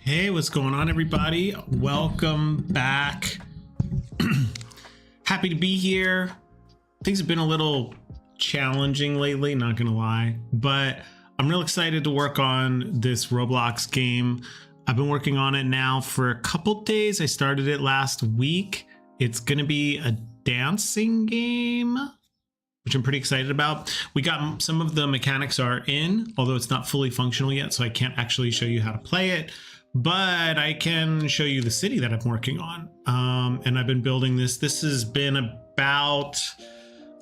Hey, what's going on, everybody? Welcome back. Happy to be here. Things have been a little challenging lately, not gonna lie, but I'm real excited to work on this Roblox game. I've been working on it now for a couple days. I started it last week. It's gonna be a dancing game, which I'm pretty excited about. We got some of the mechanics are in, although it's not fully functional yet, so I can't actually show you how to play it. But I can show you the city that I'm working on. And I've been building this. This has been about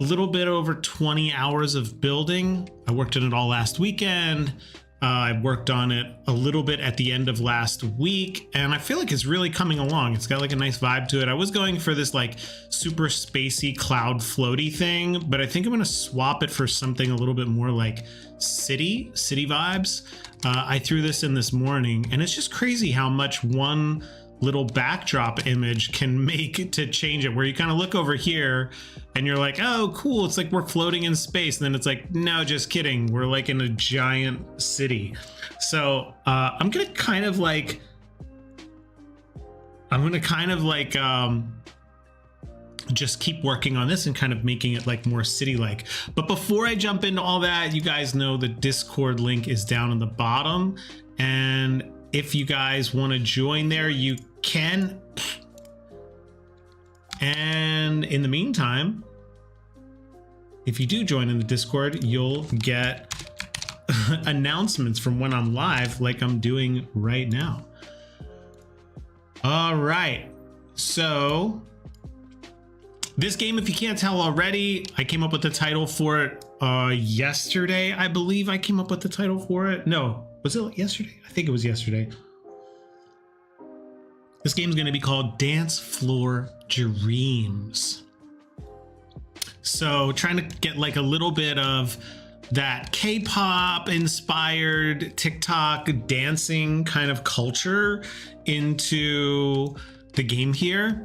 a little bit over 20 hours of building. I worked on it all last weekend. I worked on it a little bit at the end of last week, and I feel like it's really coming along. It's got like a nice vibe to it. I was going for this like super spacey cloud floaty thing, but I think I'm gonna swap it for something a little bit more like city vibes. I threw this in this morning, and it's just crazy how much one little backdrop image can make to change it, where you kind of look over here and you're like, oh cool, it's like we're floating in space, and then it's like, no, just kidding, we're like in a giant city. So I'm gonna kind of like just keep working on this and kind of making it like more city-like. But before I jump into all that, you guys know the Discord link is down in the bottom, and if you guys want to join there, you can. And in the meantime, if you do join in the Discord, you'll get announcements from when I'm live, like I'm doing right now. All right, so this game, if you can't tell already, I came up with the title for it yesterday. I believe I came up with the title for it. No, was it yesterday? I think it was yesterday. This game's going to be called Dance Floor Dreams. So trying to get like a little bit of that K-pop inspired TikTok dancing kind of culture into the game here.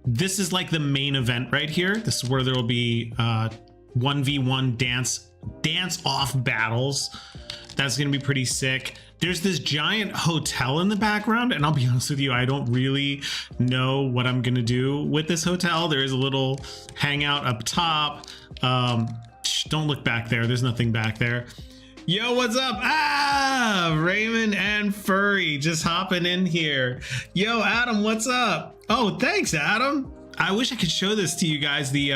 This is like the main event right here. This is where there will be 1v1 dance off battles. That's gonna be pretty sick. There's this giant hotel in the background, and I'll be honest with you, I don't really know what I'm gonna do with this hotel. There is a little hangout up top. Don't look back there, there's nothing back there. Yo, what's up? Raymond and Furry just hopping in here. Yo, Adam, what's up? Oh, thanks, Adam. I wish I could show this to you guys, the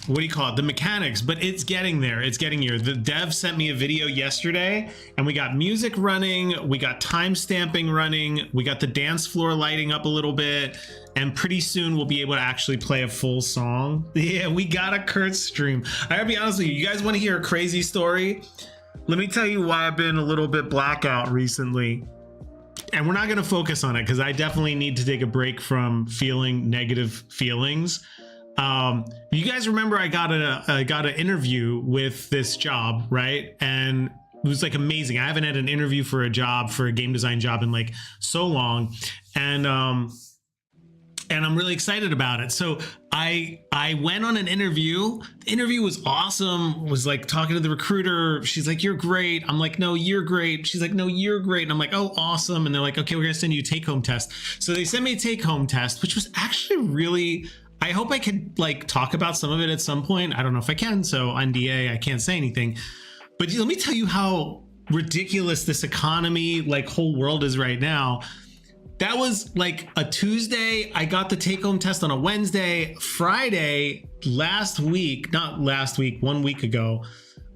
what do you call it, the mechanics, but it's getting there. It's getting here. The dev sent me a video yesterday, and we got music running, we got time stamping running, we got the dance floor lighting up a little bit, and pretty soon we'll be able to actually play a full song. Yeah, we got a Kurt stream. I gotta be honest with you, you guys want to hear a crazy story? Let me tell you why I've been a little bit blackout recently. And we're not going to focus on it because I definitely need to take a break from feeling negative feelings. You guys remember I got an interview with this job, right? And it was like amazing. I haven't had an interview for a job, for a game design job, in like so long, and I'm really excited about it. So I went on an interview. The interview was awesome. Was like talking to the recruiter. She's like, "You're great." I'm like, "No, you're great." She's like, "No, you're great." And I'm like, "Oh, awesome." And they're like, "Okay, we're gonna send you a take-home test." So they sent me a take-home test, which was actually really, I hope I could like talk about some of it at some point. I don't know if I can. So NDA, I can't say anything. But let me tell you how ridiculous this economy, like whole world, is right now. That was like a Tuesday. I got the take-home test on a Wednesday. Friday, last week, not last week, 1 week ago,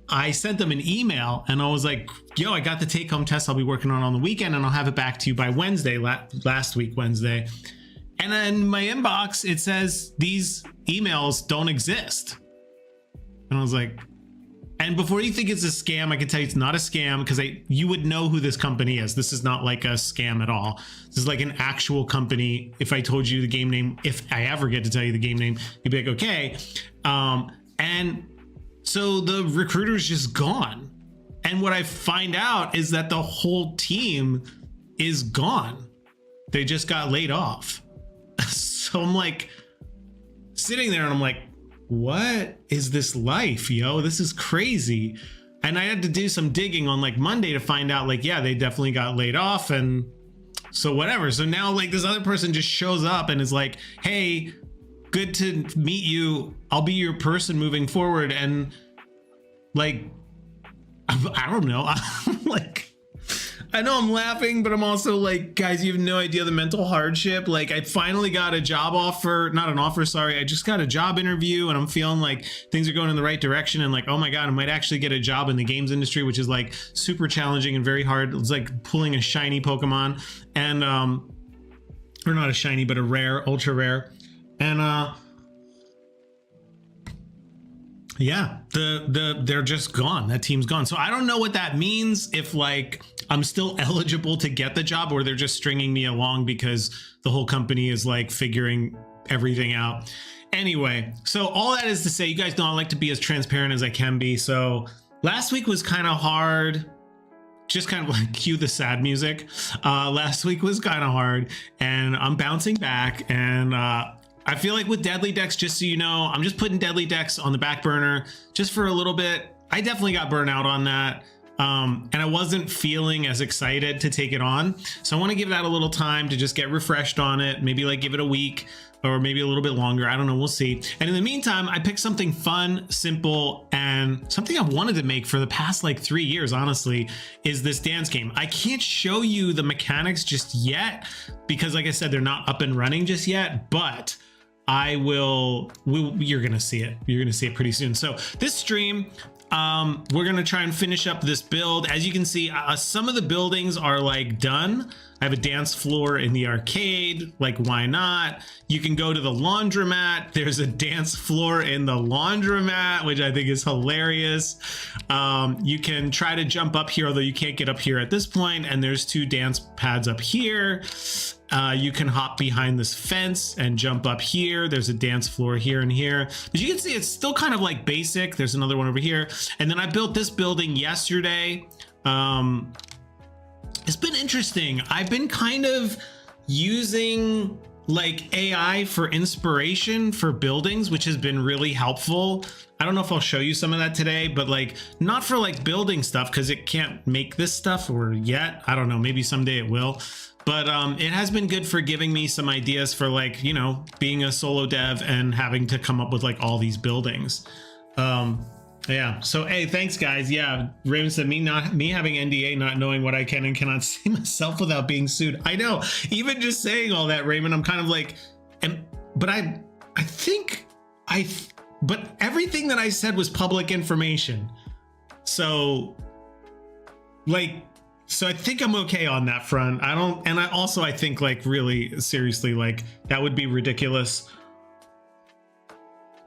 I sent them an email and I was like, yo, I got the take-home test I'll be working on the weekend, and I'll have it back to you by Wednesday, last week, Wednesday. And then in my inbox, it says these emails don't exist. And I was like, and before you think it's a scam, I can tell you it's not a scam, because you would know who this company is. This is not like a scam at all. This is like an actual company. If I told you the game name, if I ever get to tell you the game name, you'd be like, okay. And so the recruiter's just gone. And what I find out is that the whole team is gone. They just got laid off. So I'm like sitting there and I'm like, what is this life, yo? This is crazy. And I had to do some digging on like Monday to find out like, yeah, they definitely got laid off. And so whatever. So now like this other person just shows up and is like, hey, good to meet you. I'll be your person moving forward. And like, I don't know. I'm like, I know I'm laughing, but I'm also like, guys, you have no idea the mental hardship. Like, I finally got a job offer, not an offer, sorry. I just got a job interview and I'm feeling like things are going in the right direction. And like, oh my God, I might actually get a job in the games industry, which is like super challenging and very hard. It's like pulling a shiny Pokemon and, or not a shiny, but a rare, ultra rare. And, yeah, they're just gone. That team's gone. So I don't know what that means, if like I'm still eligible to get the job or they're just stringing me along because the whole company is like figuring everything out. Anyway, so all that is to say, you guys know I like to be as transparent as I can be. So last week was kind of hard. Just kind of like cue the sad music. Last week was kind of hard and I'm bouncing back, and I feel like with Deadly Decks, just so you know, I'm just putting Deadly Decks on the back burner just for a little bit. I definitely got burnt out on that. And I wasn't feeling as excited to take it on. So I want to give that a little time to just get refreshed on it. Maybe like give it a week or maybe a little bit longer. I don't know. We'll see. And in the meantime, I picked something fun, simple, and something I've wanted to make for the past like 3 years, honestly, is this dance game. I can't show you the mechanics just yet because like I said, they're not up and running just yet, but you're gonna see it. You're gonna see it pretty soon. So this stream, we're gonna try and finish up this build. As you can see, some of the buildings are like done. I have a dance floor in the arcade, like why not? You can go to the laundromat. There's a dance floor in the laundromat, which I think is hilarious. You can try to jump up here, although you can't get up here at this point. And there's 2 dance pads up here. You can hop behind this fence and jump up here. There's a dance floor here and here. But you can see it's still kind of like basic. There's another one over here. And then I built this building yesterday. It's been interesting. I've been kind of using like AI for inspiration for buildings, which has been really helpful. I don't know if I'll show you some of that today, but like not for like building stuff because it can't make this stuff or yet. I don't know, maybe someday it will. But it has been good for giving me some ideas for like, you know, being a solo dev and having to come up with like all these buildings. Yeah. So, hey, thanks guys. Yeah. Raymond said me having NDA, not knowing what I can and cannot say myself without being sued. I know, even just saying all that, Raymond, I'm kind of like, but everything that I said was public information. So I think I'm okay on that front. I think like really seriously, like that would be ridiculous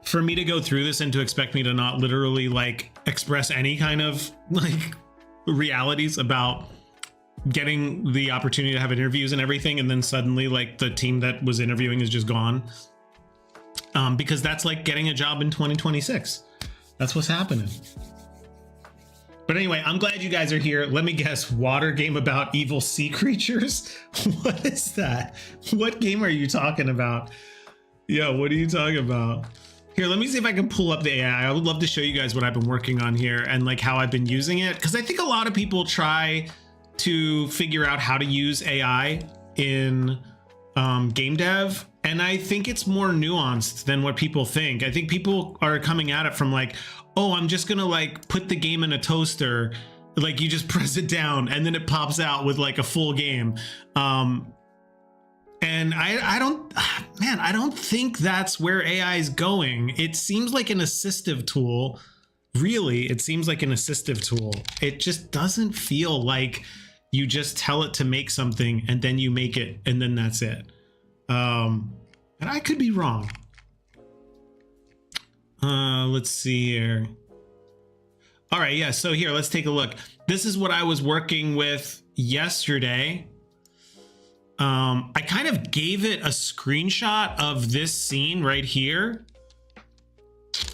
for me to go through this and to expect me to not literally like express any kind of like realities about getting the opportunity to have interviews and everything. And then suddenly like the team that was interviewing is just gone. Because that's like getting a job in 2026. That's what's happening. But anyway, I'm glad you guys are here. Let me guess, water game about evil sea creatures? What is that? What game are you talking about? Yeah, what are you talking about? Here, let me see if I can pull up the AI. I would love to show you guys what I've been working on here and like how I've been using it. Because I think a lot of people try to figure out how to use AI in game dev. And I think it's more nuanced than what people think. I think people are coming at it from like, oh, I'm just gonna like put the game in a toaster. Like you just press it down and then it pops out with like a full game. And I don't think that's where AI is going. It seems like an assistive tool. Really, it seems like an assistive tool. It just doesn't feel like you just tell it to make something and then you make it and then that's it. And I could be wrong. Let's see here. All right, yeah, so here, let's take a look. This is what I was working with yesterday. I kind of gave it a screenshot of this scene right here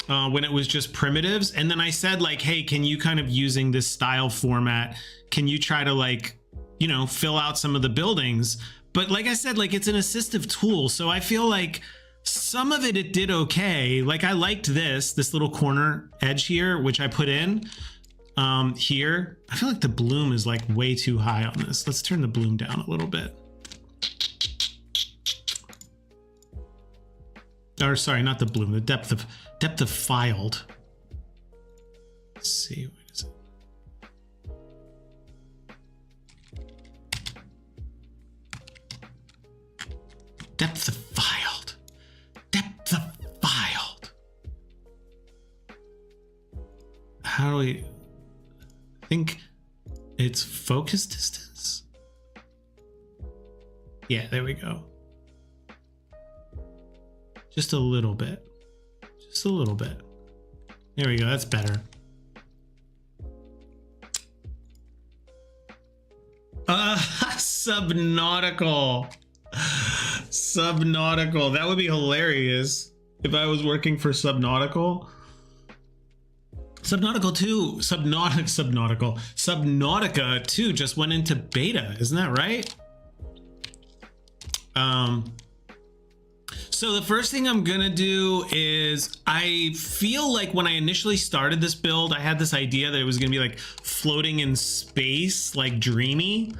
when it was just primitives. And then I said like, hey, can you kind of using this style format, can you try to like, you know, fill out some of the buildings? But like I said, like it's an assistive tool. So I feel like some of it did okay. Like I liked this little corner edge here, which I put in. here. I feel like the bloom is like way too high on this. Let's turn the bloom down a little bit. Or sorry, not the bloom, the depth of filed. Let's see, what is it? Depth of filed. Depth of filed. How do we think it's focus distance? Yeah, there we go. Just a little bit. Just a little bit. There we go. That's better. Subnautical. Subnautical. That would be hilarious if I was working for Subnautical. Subnautical 2. Subnautica 2 just went into beta. Isn't that right? So the first thing I'm gonna do is, I feel like when I initially started this build, I had this idea that it was gonna be like floating in space, like dreamy.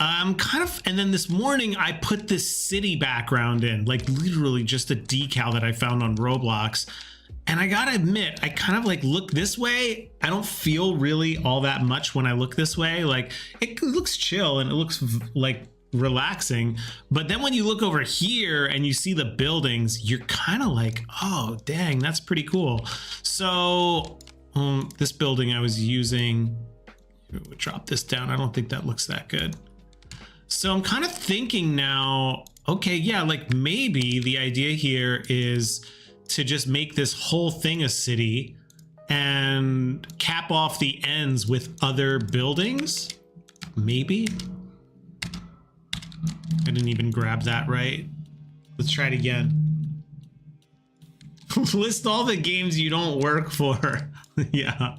And then this morning I put this city background in, like literally just a decal that I found on Roblox. And I gotta admit, I kind of like look this way. I don't feel really all that much when I look this way. Like it looks chill and it looks like relaxing, but then when you look over here and you see the buildings, you're kind of like, oh dang, that's pretty cool. So this building I was using, we'll drop this down. I don't think that looks that good. So I'm kind of thinking now, okay, yeah, like maybe the idea here is to just make this whole thing a city and cap off the ends with other buildings. Maybe. I didn't even grab that right. Let's try it again. List all the games you don't work for. Yeah.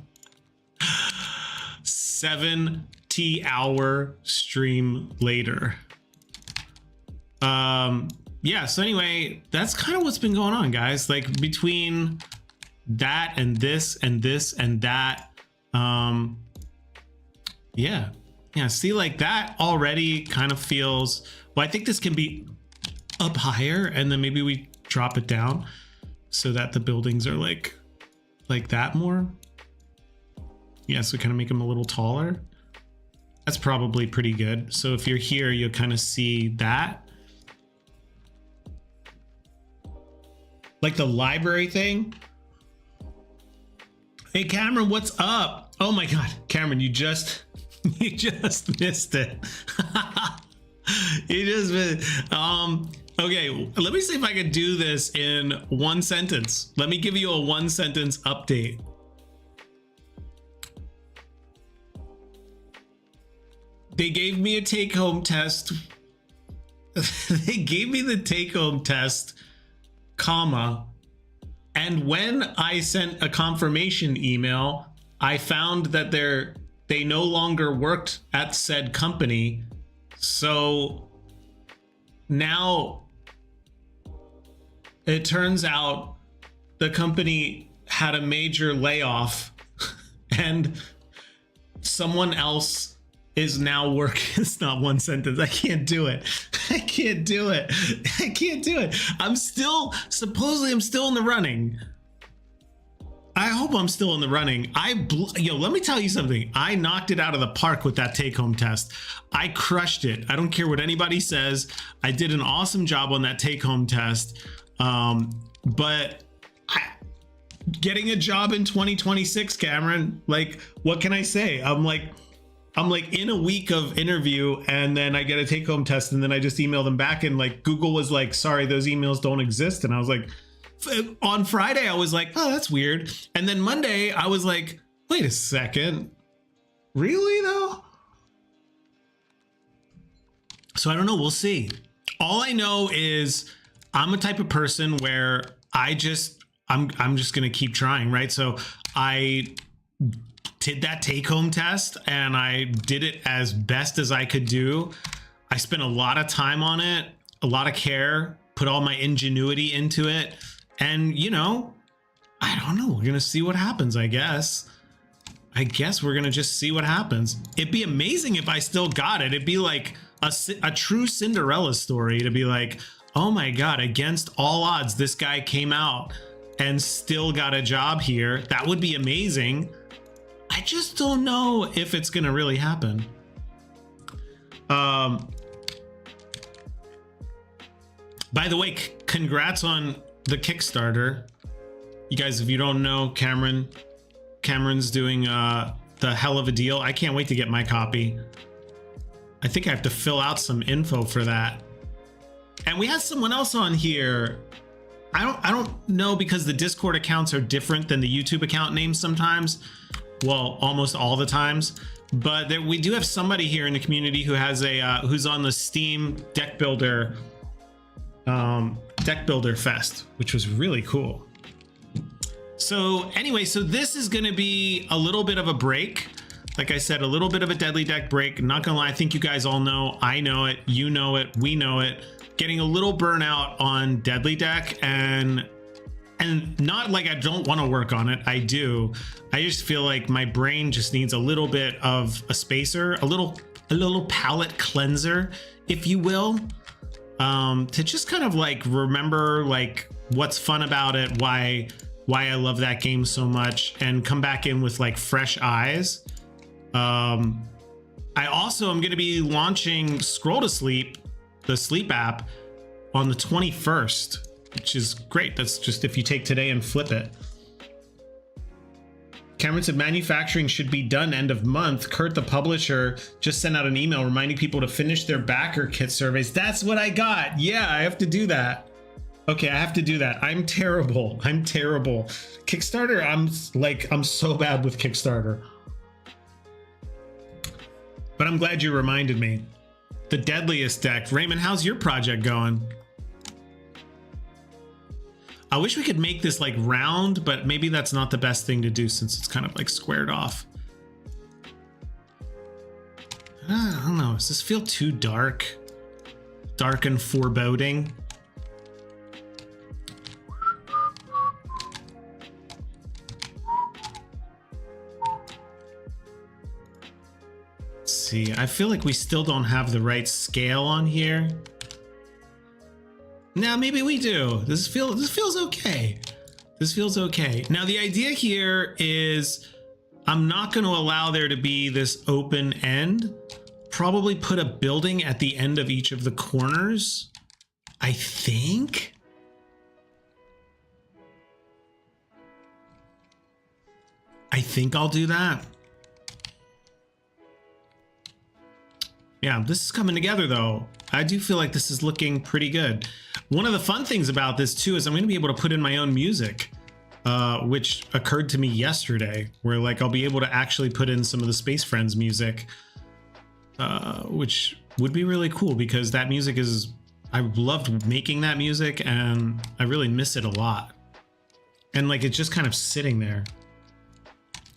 70-hour stream later. Yeah, so anyway, that's kind of what's been going on, guys. Like between that and this and this and that. Yeah. Yeah, see, like that already kind of feels, well, I think this can be up higher and then maybe we drop it down so that the buildings are like that more. Yeah, so we kind of make them a little taller. That's probably pretty good. So if you're here, you'll kind of see that. Like the library thing. Hey, Cameron, what's up? Oh my God, Cameron, you just missed it. You just missed. Okay, let me see if I could do this in one sentence. Let me give you a one sentence update. They gave me a take-home test. They gave me the take-home test, comma, and when I sent a confirmation email, I found that they no longer worked at said company. So now it turns out the company had a major layoff and someone else is now working. It's not one sentence. I can't do it. I can't do it. I can't do it. Supposedly I'm still in the running. I hope I'm still in the running. Yo, let me tell you something. I knocked it out of the park with that take-home test. I crushed it. I don't care what anybody says. I did an awesome job on that take-home test. But getting a job in 2026, Cameron, like, what can I say? I'm like in a week of interview and then I get a take-home test and then I just email them back and like Google was like, sorry, those emails don't exist. And I was like, on Friday, I was like, oh, that's weird. And then Monday, I was like, wait a second. Really though? So I don't know. We'll see. All I know is I'm a type of person where I'm just going to keep trying, right? So I did that take-home test and I did it as best as I could do. I spent a lot of time on it, a lot of care, put all my ingenuity into it. And, you know, I don't know. We're going to see what happens, I guess. I guess we're gonna just see what happens. It'd be amazing if I still got it. It'd be like a true Cinderella story to be like, oh my God, against all odds, this guy came out and still got a job here. That would be amazing. I just don't know if it's gonna really happen. By the way, congrats on the Kickstarter. You guys, if you don't know, Cameron's doing the hell of a deal. I can't wait to get my copy. I think I have to fill out some info for that. And we had someone else on here. I don't know, because the Discord accounts are different than the YouTube account names sometimes. Well, almost all the times. But we do have somebody here in the community who has a who's on the Steam deck builder fest, which was really cool. So anyway, so this is going to be a little bit of a break. Like I said, a little bit of a Deadly Deck break. Not gonna lie, I think you guys all know. I know it. You know it. We know it. Getting a little burnout on Deadly Deck, and not like I don't want to work on it. I do. I just feel like my brain just needs a little bit of a spacer, a little palate cleanser, if you will, to just kind of like remember like what's fun about it, why I love that game so much, and come back in with like fresh eyes. I also am going to be launching Scroll to Sleep, the sleep app, on the 21st, which is great. That's just if you take today and flip it. Cameron said manufacturing should be done end of month. Kurt, the publisher, just sent out an email reminding people to finish their backer kit surveys. That's what I got. Yeah, I have to do that. Okay, I have to do that. I'm terrible. I'm terrible. Kickstarter, I'm so bad with Kickstarter. But I'm glad you reminded me. The deadliest deck. Raymond, how's your project going? I wish we could make this like round, but maybe that's not the best thing to do since it's kind of like squared off. I don't know. Does this feel too dark? Dark and foreboding? See, I feel like we still don't have the right scale on here. Now maybe we do. This feels okay. This feels okay. Now the idea here is I'm not going to allow there to be this open end. Probably put a building at the end of each of the corners, I think. I think I'll do that. Yeah, this is coming together though. I do feel like this is looking pretty good. One of the fun things about this too is I'm going to be able to put in my own music, which occurred to me yesterday, where like I'll be able to actually put in some of the Space Friends music, which would be really cool because that music is, I loved making that music and I really miss it a lot. And like it's just kind of sitting there.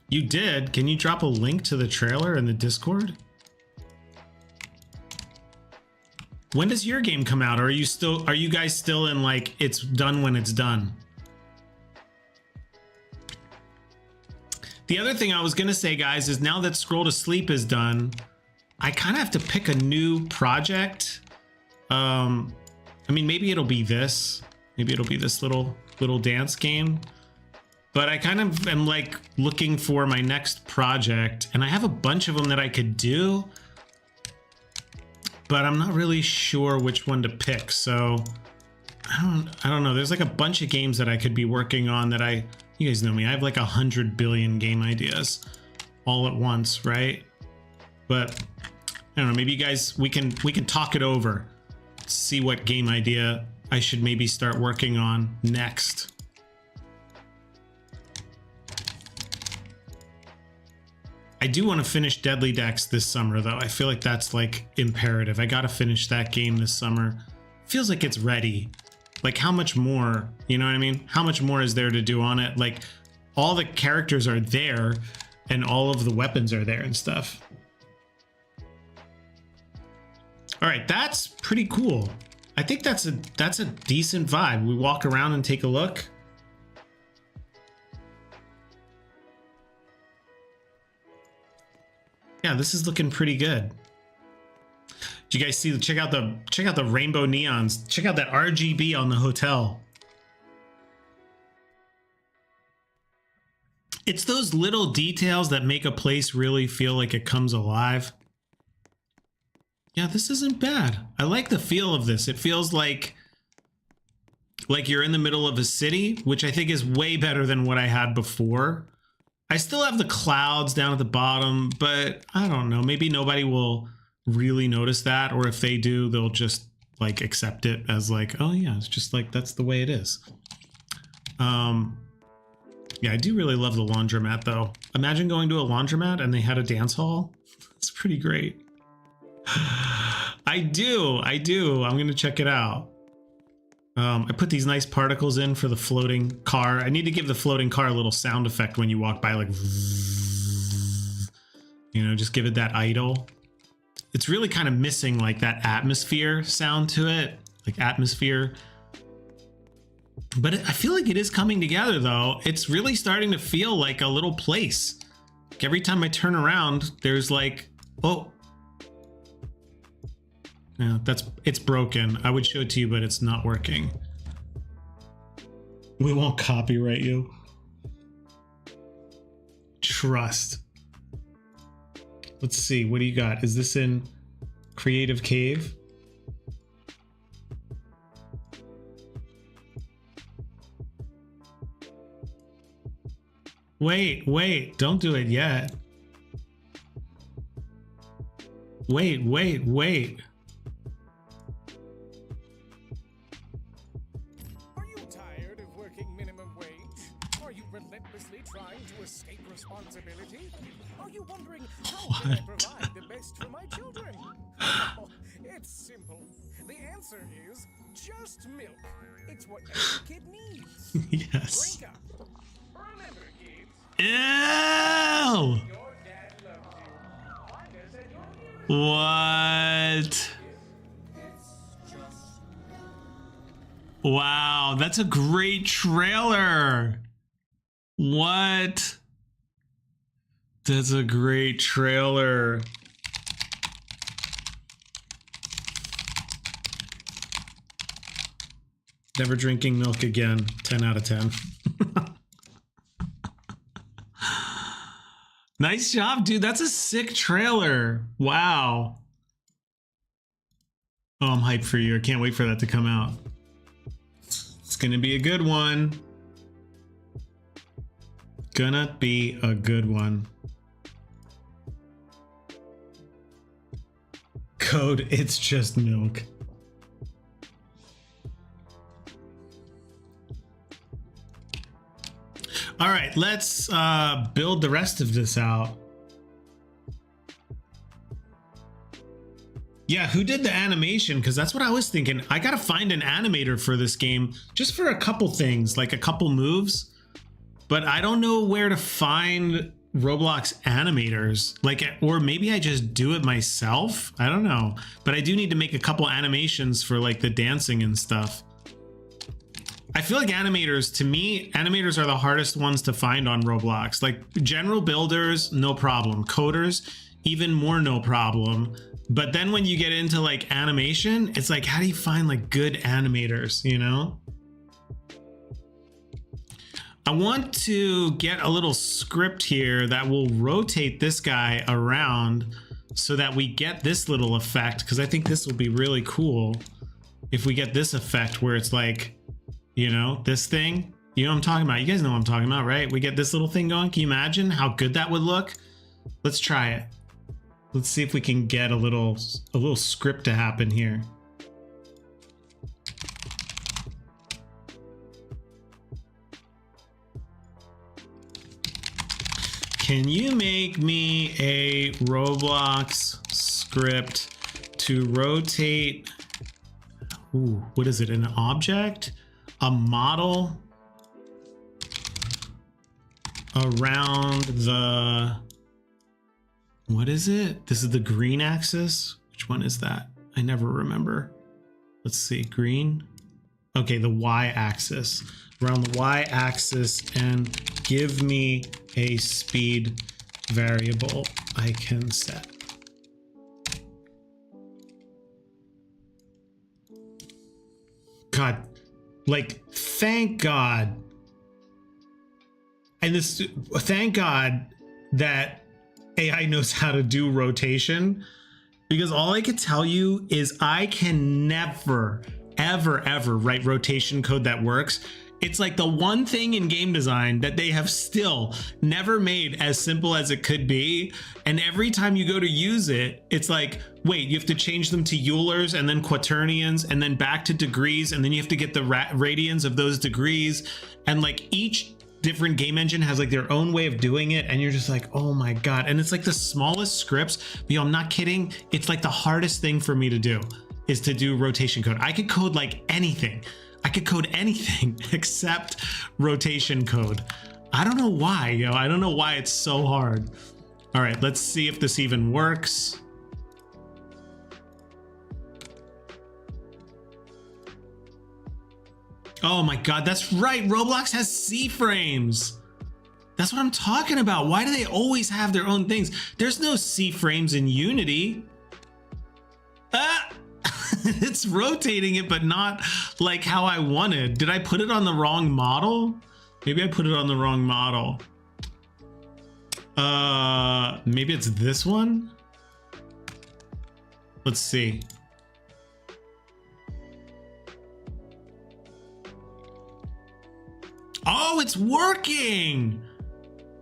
You did? Can you drop a link to the trailer in the Discord? When does your game come out? Or are you guys still in like it's done when it's done? The other thing I was gonna say, guys, is now that Scroll to Sleep is done, I kind of have to pick a new project. I mean, maybe it'll be this. Maybe it'll be this little dance game. But I kind of am like looking for my next project, and I have a bunch of them that I could do. But I'm not really sure which one to pick, so I don't know. There's like a bunch of games that I could be working on that you guys know me, I have like 100 billion game ideas all at once, right? But I don't know, maybe you guys, we can talk it over, see what game idea I should maybe start working on next. I do want to finish Deadly Decks this summer, though. I feel like that's like imperative. I got to finish that game this summer. Feels like it's ready. Like how much more, you know what I mean? How much more is there to do on it? Like all the characters are there and all of the weapons are there and stuff. All right, that's pretty cool. I think that's a decent vibe. We walk around and take a look. Yeah, this is looking pretty good. Did you guys see? Check out the rainbow neons. Check out that RGB on the hotel. It's those little details that make a place really feel like it comes alive. Yeah, this isn't bad. I like the feel of this. It feels like you're in the middle of a city, which I think is way better than what I had before. I still have the clouds down at the bottom, but I don't know. Maybe nobody will really notice that, or if they do, they'll just like accept it as like, oh yeah, it's just like that's the way it is. Yeah, I do really love the laundromat though. Imagine going to a laundromat and they had a dance hall. It's pretty great. I do. I'm gonna check it out. I put these nice particles in for the floating car. I need to give the floating car a little sound effect when you walk by, like, you know, just give it that idle. It's really kind of missing like that atmosphere sound to it, like atmosphere. But I feel like it is coming together though. It's really starting to feel like a little place. Like every time I turn around, there's like, oh. Yeah, it's broken. I would show it to you, but it's not working. We won't copyright you. Trust. Let's see. What do you got? Is this in Creative Cave? Wait. Don't do it yet. Wait. Responsibility? Are you wondering how can I provide the best for my children? Oh, it's simple. The answer is just milk. It's what every kid needs. Yes. Drink up. Remember, kids. Ew! Your dad loves you. What? Wow, that's a great trailer. What? That's a great trailer. Never drinking milk again. 10 out of 10. Nice job, dude. That's a sick trailer. Wow. Oh, I'm hyped for you. I can't wait for that to come out. It's gonna be a good one. Gonna be a good one. Code, it's just milk. All right, let's build the rest of this out. Yeah, who did the animation? Because that's what I was thinking. I gotta find an animator for this game, just for a couple things, like a couple moves. But I don't know where to find Roblox animators, like, or maybe I just do it myself. I don't know, but I do need to make a couple animations for like the dancing and stuff. I feel like animators, to me, animators are the hardest ones to find on Roblox. Like general builders, no problem. Coders, even more no problem. But then when you get into like animation, it's like, how do you find like good animators, you know? I want to get a little script here that will rotate this guy around so that we get this little effect, because I think this will be really cool if we get this effect where it's like, you know, this thing, you know what I'm talking about? You guys know what I'm talking about, right? We get this little thing going. Can you imagine how good that would look? Let's try it. Let's see if we can get a little script to happen here. Can you make me a Roblox script to rotate? Ooh, what is it? An object? A model around the, what is it? This is the green axis. Which one is that? I never remember. Let's see, green. Okay, the Y axis. Around the Y axis, and give me a speed variable I can set. God, like, thank God. And this, thank God that AI knows how to do rotation, because all I could tell you is I can never, ever write rotation code that works. It's like the one thing in game design that they have still never made as simple as it could be. And every time you go to use it, it's like, wait, you have to change them to Eulers and then quaternions and then back to degrees. And then you have to get the radians of those degrees. And like each different game engine has like their own way of doing it. And you're just like, oh my God. And it's like the smallest scripts. But yo, I'm not kidding. It's like the hardest thing for me to do is to do rotation code. I could code like anything. I could code anything except rotation code. I don't know why, yo. I don't know why it's so hard. All right, let's see if this even works. Oh my God, that's right. Roblox has C-frames. That's what I'm talking about. Why do they always have their own things? There's no C-frames in Unity. Ah! It's rotating it, but not like how I wanted. Did I put it on the wrong model? Maybe I put it on the wrong model. Maybe it's this one. Let's see. Oh, it's working.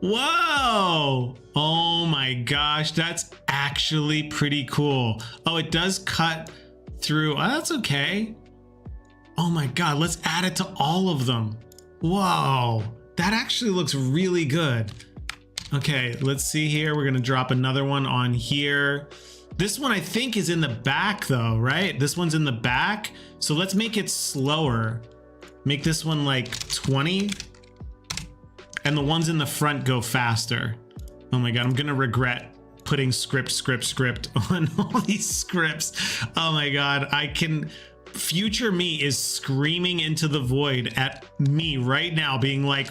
Whoa. Oh my gosh, that's actually pretty cool. Oh, it does cut through. Oh, that's okay. Oh my God, let's add it to all of them. Whoa, that actually looks really good. Okay, let's see here. We're gonna drop another one on here. This one I think is in the back though, right? This one's in the back. So let's make it slower. Make this one like 20. And the ones in the front go faster. Oh my God, I'm gonna regret putting script on all these scripts. Oh my God, future me is screaming into the void at me right now, being like,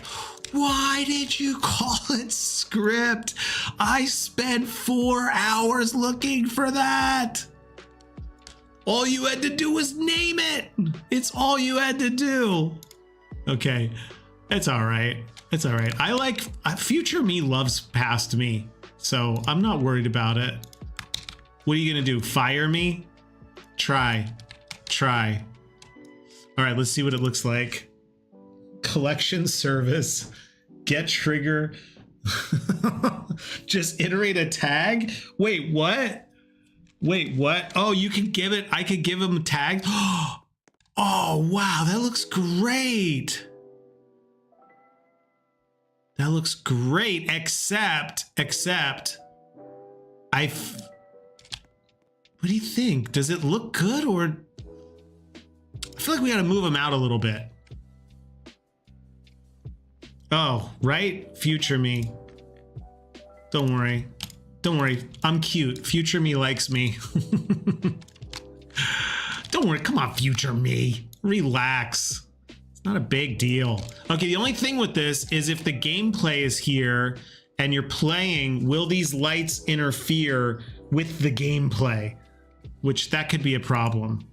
why did you call it script? I spent 4 hours looking for that. All you had to do was name it. It's all you had to do. Okay, it's all right. It's all right. I like, future me loves past me, so I'm not worried about it. What are you gonna do? Fire me? Try. All right, let's see what it looks like. Collection service, get trigger. Just iterate a tag. Wait, what? Oh, you can give it, I could give him a tag. Oh, wow, that looks great. That looks great, except, what do you think? Does it look good, or? I feel like we gotta move him out a little bit. Oh, right? Future me. Don't worry. I'm cute. Future me likes me. Don't worry. Come on, future me. Relax. It's not a big deal. Okay, the only thing with this is if the gameplay is here and you're playing, will these lights interfere with the gameplay? Which that could be a problem.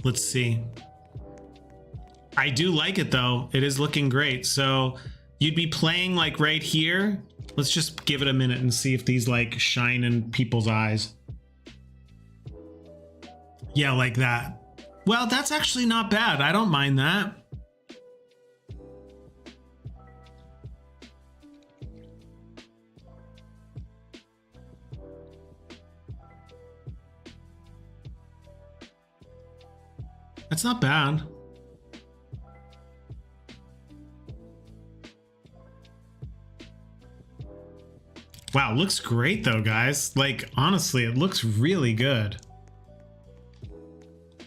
Let's see. I do like it though. It is looking great. So you'd be playing like right here. Let's just give it a minute and see if these like shine in people's eyes. Yeah, like that. Well, that's actually not bad. I don't mind that. That's not bad. Wow, looks great though, guys. Like, honestly, it looks really good.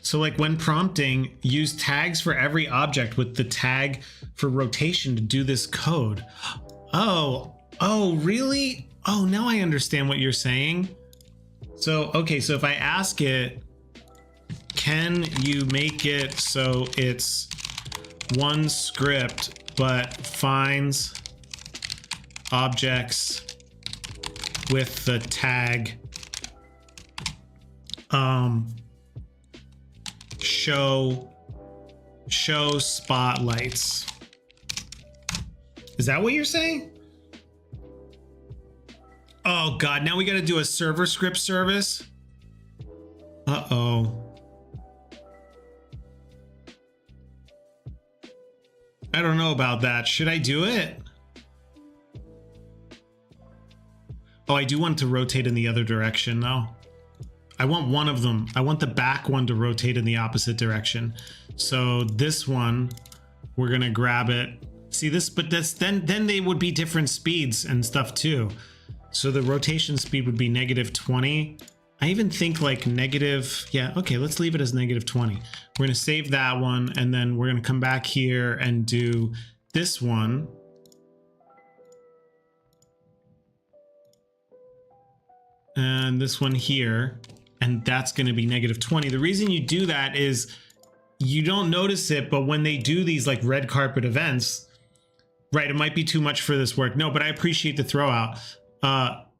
So like when prompting, use tags for every object with the tag for rotation to do this code. Oh, really? Oh, now I understand what you're saying. So, okay, so if I ask it, can you make it so it's one script but finds objects with the tag show spotlights. Is that what you're saying? Oh God, now we got to do a server script service. Uh-oh. I don't know about that. Should I do it? Oh, I do want it to rotate in the other direction though. I want one of them. I want the back one to rotate in the opposite direction. So this one, we're gonna grab it. See this, but that's then they would be different speeds and stuff too. So the rotation speed would be -20. I even think like negative, yeah, okay, let's leave it as -20. We're gonna save that one, and then we're gonna come back here and do this one. And this one here, and that's gonna be -20. The reason you do that is you don't notice it, but when they do these like red carpet events, right, it might be too much for this work. No, but I appreciate the throw out.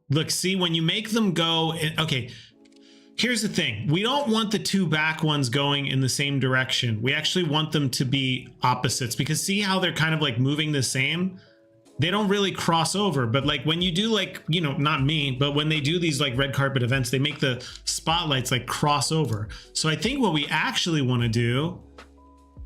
Look, see, when you make them go, okay, here's the thing. We don't want the two back ones going in the same direction. We actually want them to be opposites, because see how they're kind of like moving the same? They don't really cross over, but like when you do like, you know, not me, but when they do these like red carpet events, they make the spotlights like cross over. So I think what we actually want to do,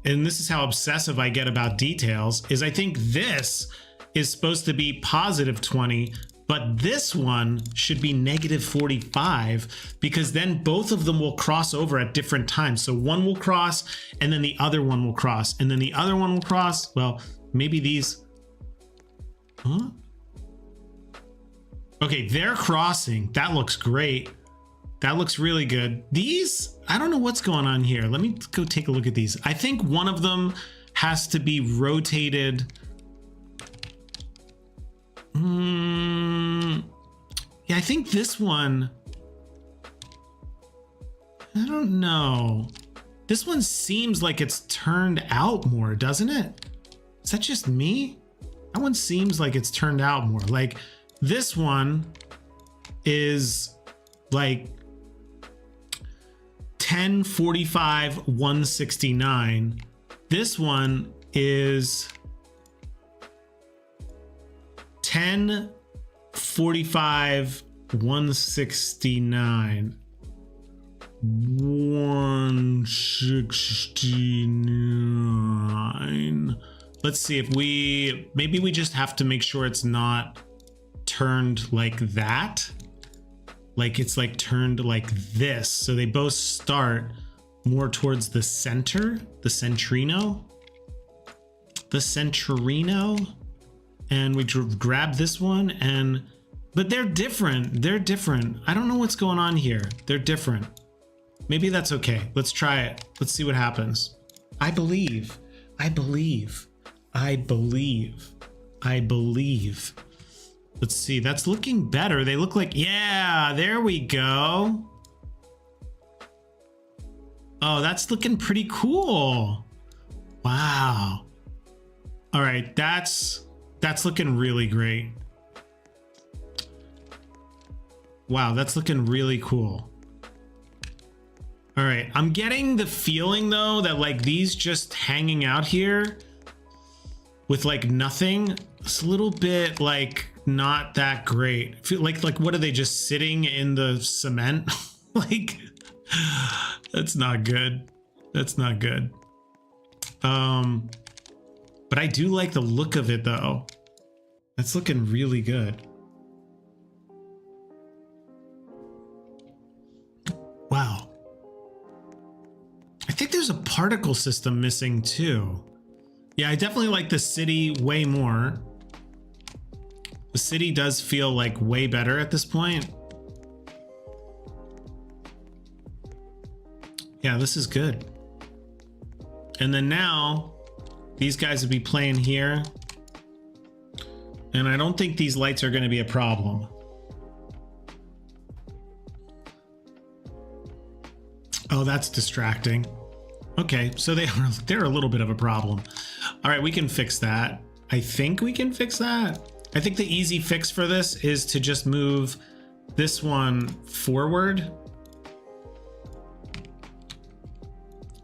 and this is how obsessive I get about details, is I think this is supposed to be +20, but this one should be -45, because then both of them will cross over at different times. So one will cross, and then the other one will cross, and then the other one will cross. Well, maybe these, huh? Okay, they're crossing. That looks great. That looks really good. These, I don't know what's going on here. Let me go take a look at these. I think one of them has to be rotated. Yeah, I think this one, I don't know. This one seems like it's turned out more, doesn't it? Is that just me? That one seems like it's turned out more. Like this one is like 10:45, 169. This one is 10:45, 169. 169. Let's see if maybe we just have to make sure it's not turned like that. Like it's like turned like this. So they both start more towards the center, the centrino. And we grab this one, but they're different. They're different. I don't know what's going on here. They're different. Maybe that's okay. Let's try it. Let's see what happens. I believe. Let's see. That's looking better. They look like, yeah, there we go. Oh, that's looking pretty cool. Wow. All right, that's looking really great. Wow, that's looking really cool. All right, I'm getting the feeling though that like these just hanging out here with like nothing, it's a little bit like not that great. I feel like what are they, just sitting in the cement? Like that's not good. That's not good. But I do like the look of it though. That's looking really good. Wow. I think there's a particle system missing too. Yeah, I definitely like the city way more. The city does feel like way better at this point. Yeah, this is good. And then now these guys would be playing here. And I don't think these lights are going to be a problem. Oh, that's distracting. Okay, so they're a little bit of a problem. All right, we can fix that. I think we can fix that. I think the easy fix for this is to just move this one forward.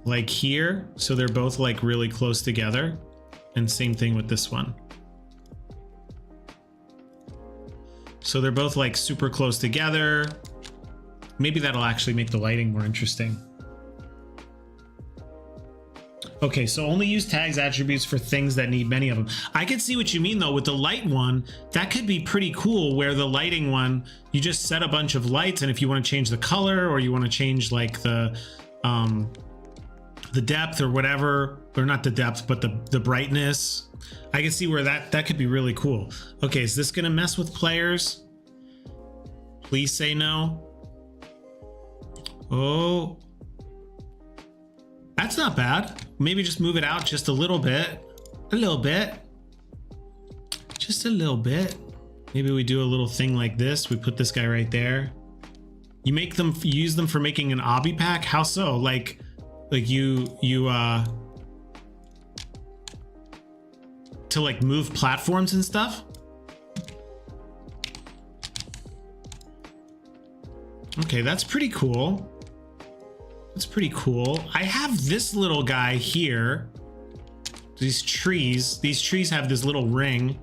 Like here. So they're both like really close together. And same thing with this one. So they're both like super close together. Maybe that'll actually make the lighting more interesting. Okay, so only use tags attributes for things that need many of them. I could see what you mean though with the light one. That could be pretty cool where the lighting one, you just set a bunch of lights, and if you want to change the color or you want to change like the depth or whatever, or not the depth, but the brightness, I can see where that could be really cool. Okay, is this gonna mess with players? Please say no. Oh, that's not bad. Maybe just move it out just a little bit. Just a little bit. Maybe we do a little thing like this. We put this guy right there. You make them, use them for making an obby pack? How so? Like you to like move platforms and stuff? Okay, that's pretty cool. That's pretty cool. I have this little guy here. These trees have this little ring.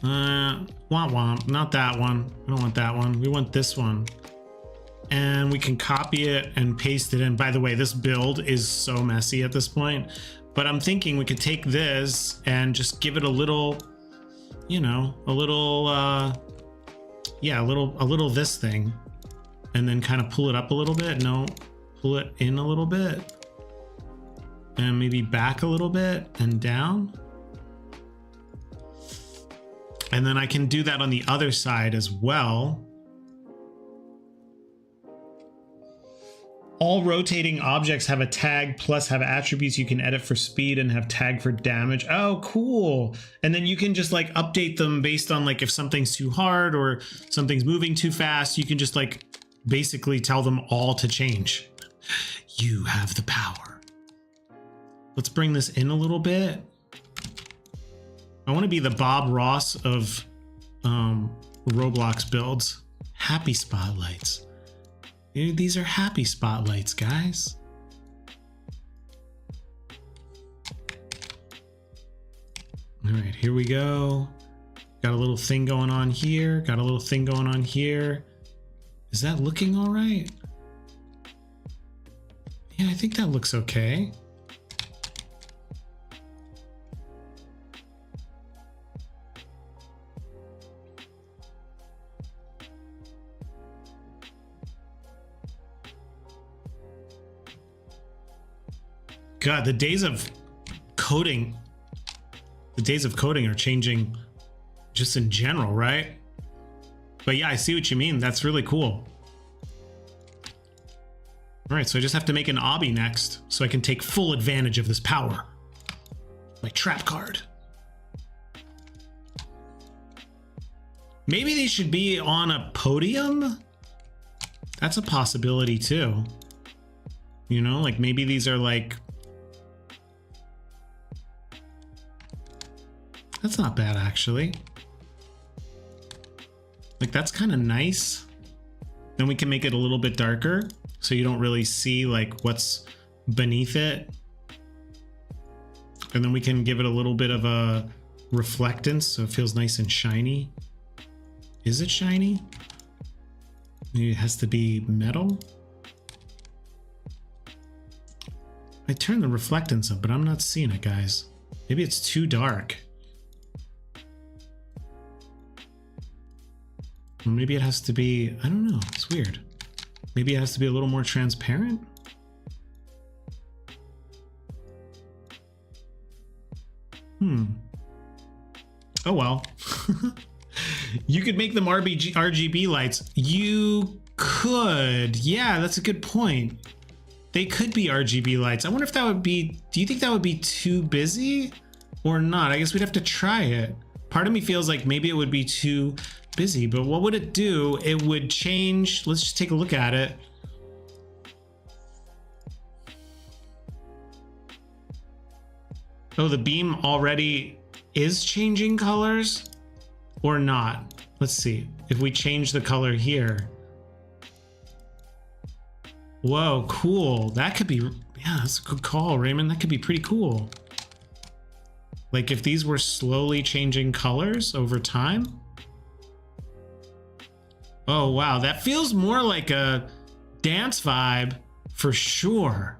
Womp womp, not that one. I don't want that one. We want this one. And we can copy it and paste it in. By the way, this build is so messy at this point, but I'm thinking we could take this and just give it a little, you know, a little, yeah, a little this thing, and then kind of pull it up a little bit. No, pull it in a little bit, and maybe back a little bit and down. And then I can do that on the other side as well. All rotating objects have a tag plus have attributes you can edit for speed and have tag for damage. Oh, cool. And then you can just like update them based on like if something's too hard or something's moving too fast. You can just like basically tell them all to change. You have the power. Let's bring this in a little bit. I want to be the Bob Ross of Roblox builds. Happy spotlights. Dude, these are happy spotlights, guys. All right, here we go. Got a little thing going on here. Got a little thing going on here. Is that looking all right? Yeah, I think that looks okay. God, the days of coding are changing just in general, right? But yeah, I see what you mean. That's really cool. All right, so I just have to make an obby next so I can take full advantage of this power. My trap card. Maybe they should be on a podium? That's a possibility too. You know, like maybe these are like... That's not bad, actually. Like, that's kind of nice. Then we can make it a little bit darker so you don't really see like what's beneath it. And then we can give it a little bit of a reflectance so it feels nice and shiny. Is it shiny? Maybe it has to be metal. I turned the reflectance up, but I'm not seeing it, guys. Maybe it's too dark. Or maybe it has to be, I don't know, it's weird. Maybe it has to be a little more transparent. Oh well. You could make them RGB lights. You could. Yeah, that's a good point. They could be RGB lights. I wonder if that would be, do you think that would be too busy or not? I guess we'd have to try it. Part of me feels like maybe it would be too busy, but what would it do? It would change. Let's just take a look at it. Oh, the beam already is changing colors or not? Let's see if we change the color here. Whoa, cool. That could be, yeah, that's a good call, Raymond. That could be pretty cool. Like if these were slowly changing colors over time. Oh, wow. That feels more like a dance vibe for sure.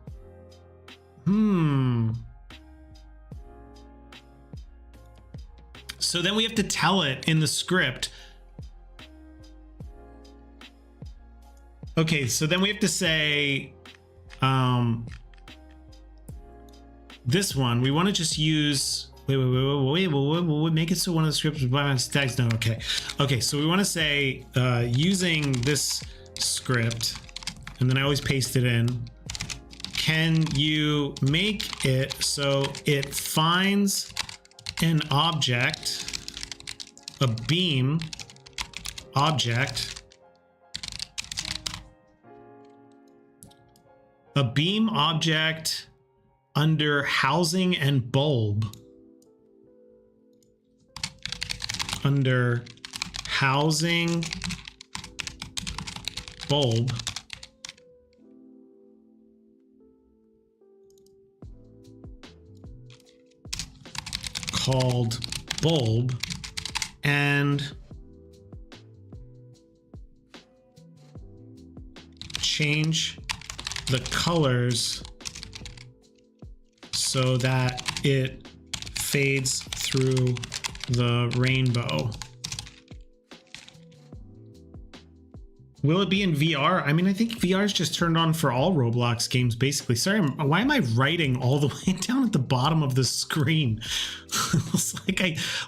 So then we have to tell it in the script. Okay, so then we have to say, this one, we want to just use, wait, make it so one of the scripts tags. No, okay. Okay, so we want to say, using this script, and then I always paste it in. Can you make it so it finds an object, a beam object, under housing and bulb. Under housing, bulb. Called bulb, and change the colors so that it fades through the rainbow. Will it be in VR? I mean, I think VR is just turned on for all Roblox games, basically. Sorry, why am I writing all the way down at the bottom of the screen? It's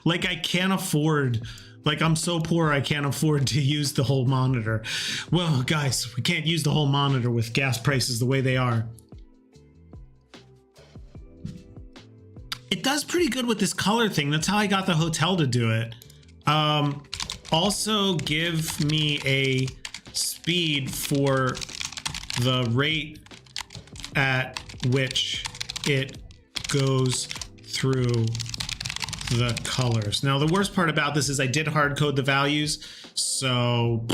like I can't afford, like I'm so poor I can't afford to use the whole monitor. Well, guys, we can't use the whole monitor with gas prices the way they are. It does pretty good with this color thing. That's how I got the hotel to do it. Also give me a speed for the rate at which it goes through the colors. Now, the worst part about this is I did hard code the values, so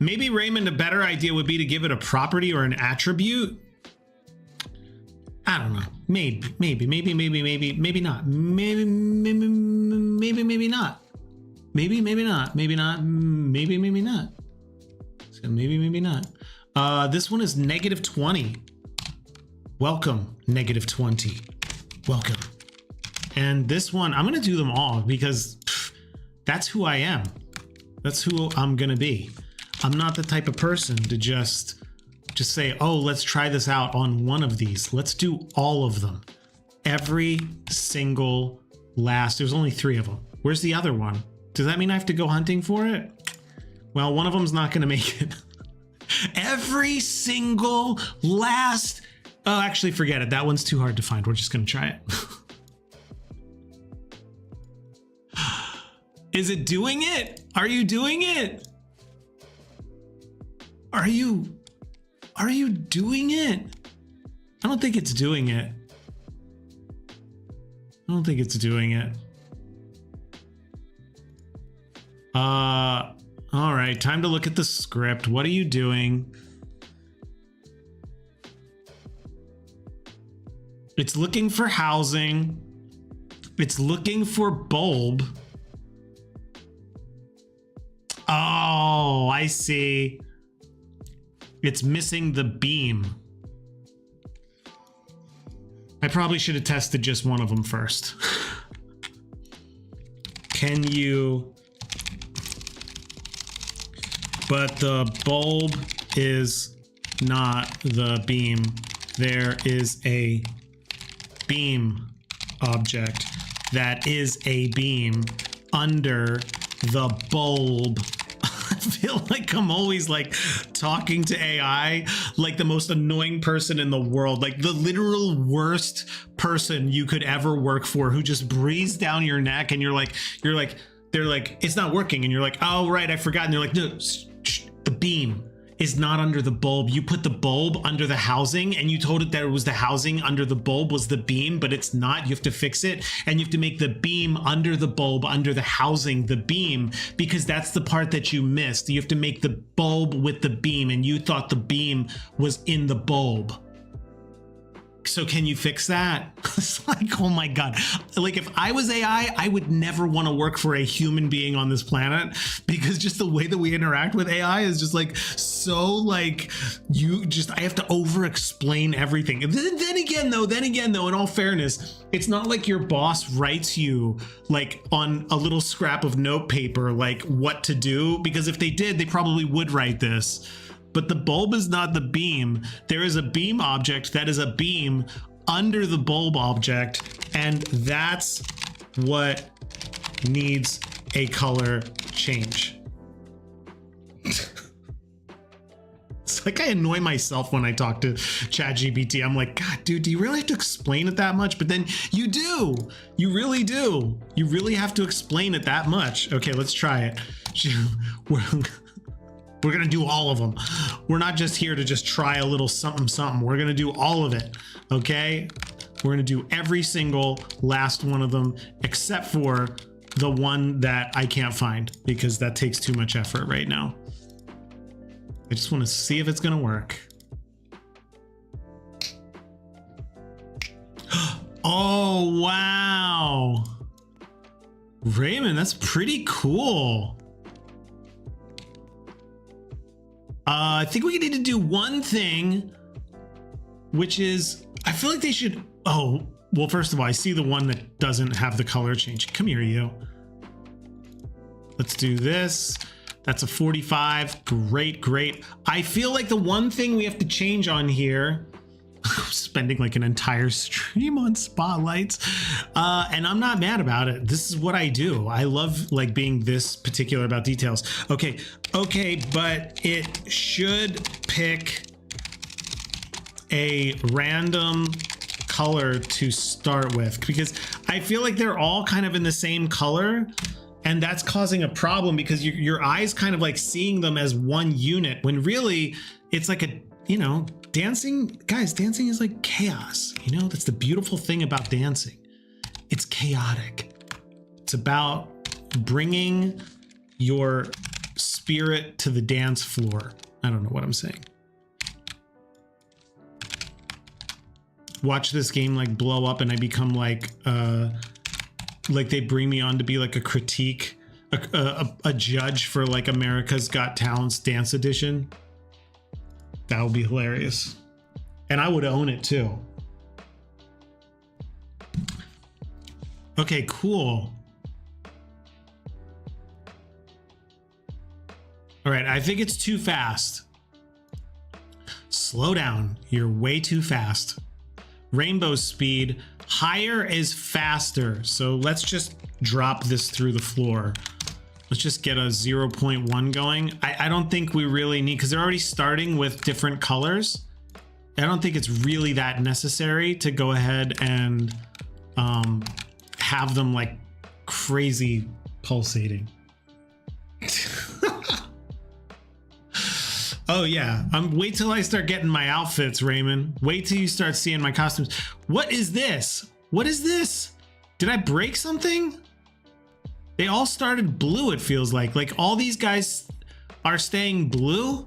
maybe, Raymond, a better idea would be to give it a property or an attribute. I don't know. Maybe not. Maybe not. Maybe not. So maybe not. This one is -20. Welcome, -20. Welcome. And this one, I'm gonna do them all because that's who I am. That's who I'm gonna be. I'm not the type of person to just say, oh, let's try this out on one of these. Let's do all of them. Every single last, there's only 3 of them. Where's the other one? Does that mean I have to go hunting for it? Well, one of them's not gonna make it. Every single last, oh, actually forget it. That one's too hard to find. We're just gonna try it. Is it doing it? Are you doing it? Are you doing it? I don't think it's doing it. I don't think it's doing it. All right, time to look at the script. What are you doing? It's looking for housing. It's looking for bulb. Oh, I see. It's missing the beam. I probably should have tested just one of them first. Can you... But the bulb is not the beam. There is a beam object that is a beam under the bulb. I feel like I'm always like talking to AI like the most annoying person in the world, like the literal worst person you could ever work for, who just breathes down your neck and they're like, it's not working. And you're like, oh, right, I forgot. And they're like, no, the beam. is not under the bulb. You put the bulb under the housing and you told it that it was the housing under the bulb was the beam, but it's not. You have to fix it, and you have to make the beam under the bulb, under the housing, the beam, because that's the part that you missed. You have to make the bulb with the beam, and you thought the beam was in the bulb. So can you fix that? It's like, oh my God. Like if I was AI, I would never want to work for a human being on this planet, because just the way that we interact with AI is just like, so like I have to over explain everything. Then again though, in all fairness, it's not like your boss writes you like on a little scrap of note paper, like what to do, because if they did, they probably would write this. But the bulb is not the beam. There is a beam object that is a beam under the bulb object, and that's what needs a color change. It's like I annoy myself when I talk to ChatGPT. I'm like, God, dude, do you really have to explain it that much? But then you do. You really do. You really have to explain it that much. Okay, let's try it. We're going to do all of them. We're not just here to just try a little something, something. We're going to do all of it. Okay. We're going to do every single last one of them, except for the one that I can't find, because that takes too much effort right now. I just want to see if it's going to work. Oh, wow. Raymond, that's pretty cool. I think we need to do one thing, which is, I feel like they should, oh, well, first of all, I see the one that doesn't have the color change. Come here, you. Let's do this. That's a 45. Great, great. I feel like the one thing we have to change on here, spending like an entire stream on spotlights, and I'm not mad about it. This is what I do. I love like being this particular about details. Okay, but it should pick a random color to start with, because I feel like they're all kind of in the same color, and that's causing a problem because your eyes kind of like seeing them as one unit, when really it's like a, you know, dancing, guys, dancing is like chaos. You know, that's the beautiful thing about dancing. It's chaotic. It's about bringing your spirit to the dance floor. I don't know what I'm saying. Watch this game like blow up and I become like they bring me on to be like a critique, a judge for like America's Got Talent's Dance Edition. That would be hilarious. And I would own it too. Okay, cool. All right, I think it's too fast. Slow down. You're way too fast. Rainbow speed. Higher is faster. So let's just drop this through the floor. Let's just get a 0.1 going. I don't think we really need, because they're already starting with different colors. I don't think it's really that necessary to go ahead and have them like crazy pulsating. Oh yeah, wait till I start getting my outfits, Raymond. Wait till you start seeing my costumes. What is this? What is this? Did I break something? They all started blue, it feels like. Like all these guys are staying blue.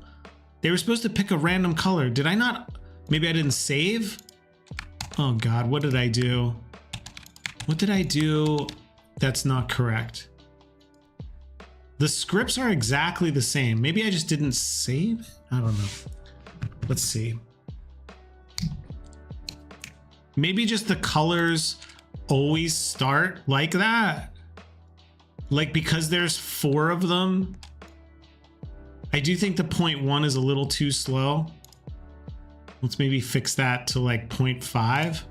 They were supposed to pick a random color. Did I not? Maybe I didn't save? Oh God, what did I do? What did I do that's not correct? The scripts are exactly the same. Maybe I just didn't save it? I don't know. Let's see. Maybe just the colors always start like that. Like because there's 4 of them. I do think the 0.1 is a little too slow. Let's maybe fix that to like 0.5.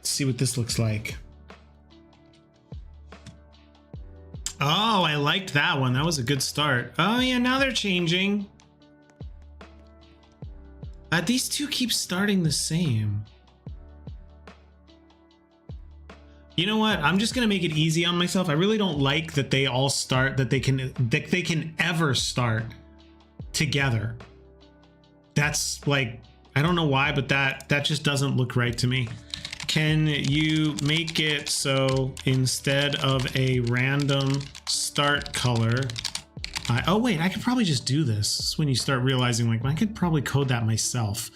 See what this looks like. Oh, I liked that one. That was a good start. Oh yeah, now they're changing. These two keep starting the same. You know what? I'm just gonna make it easy on myself. I really don't like that they all start, that they can ever start together. That's like, I don't know why, but that just doesn't look right to me. Can you make it so instead of a random start color, oh wait, I could probably just do this. This is when you start realizing, like, I could probably code that myself.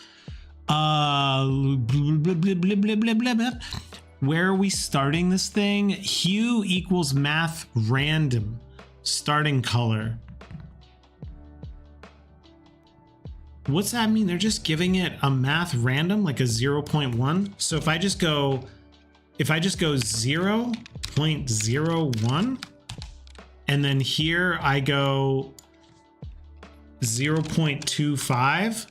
Where are we starting this thing? Hue equals math random starting color. What's that mean? They're just giving it a math random, like a 0.1. So if I just go 0.01, and then here I go 0.25,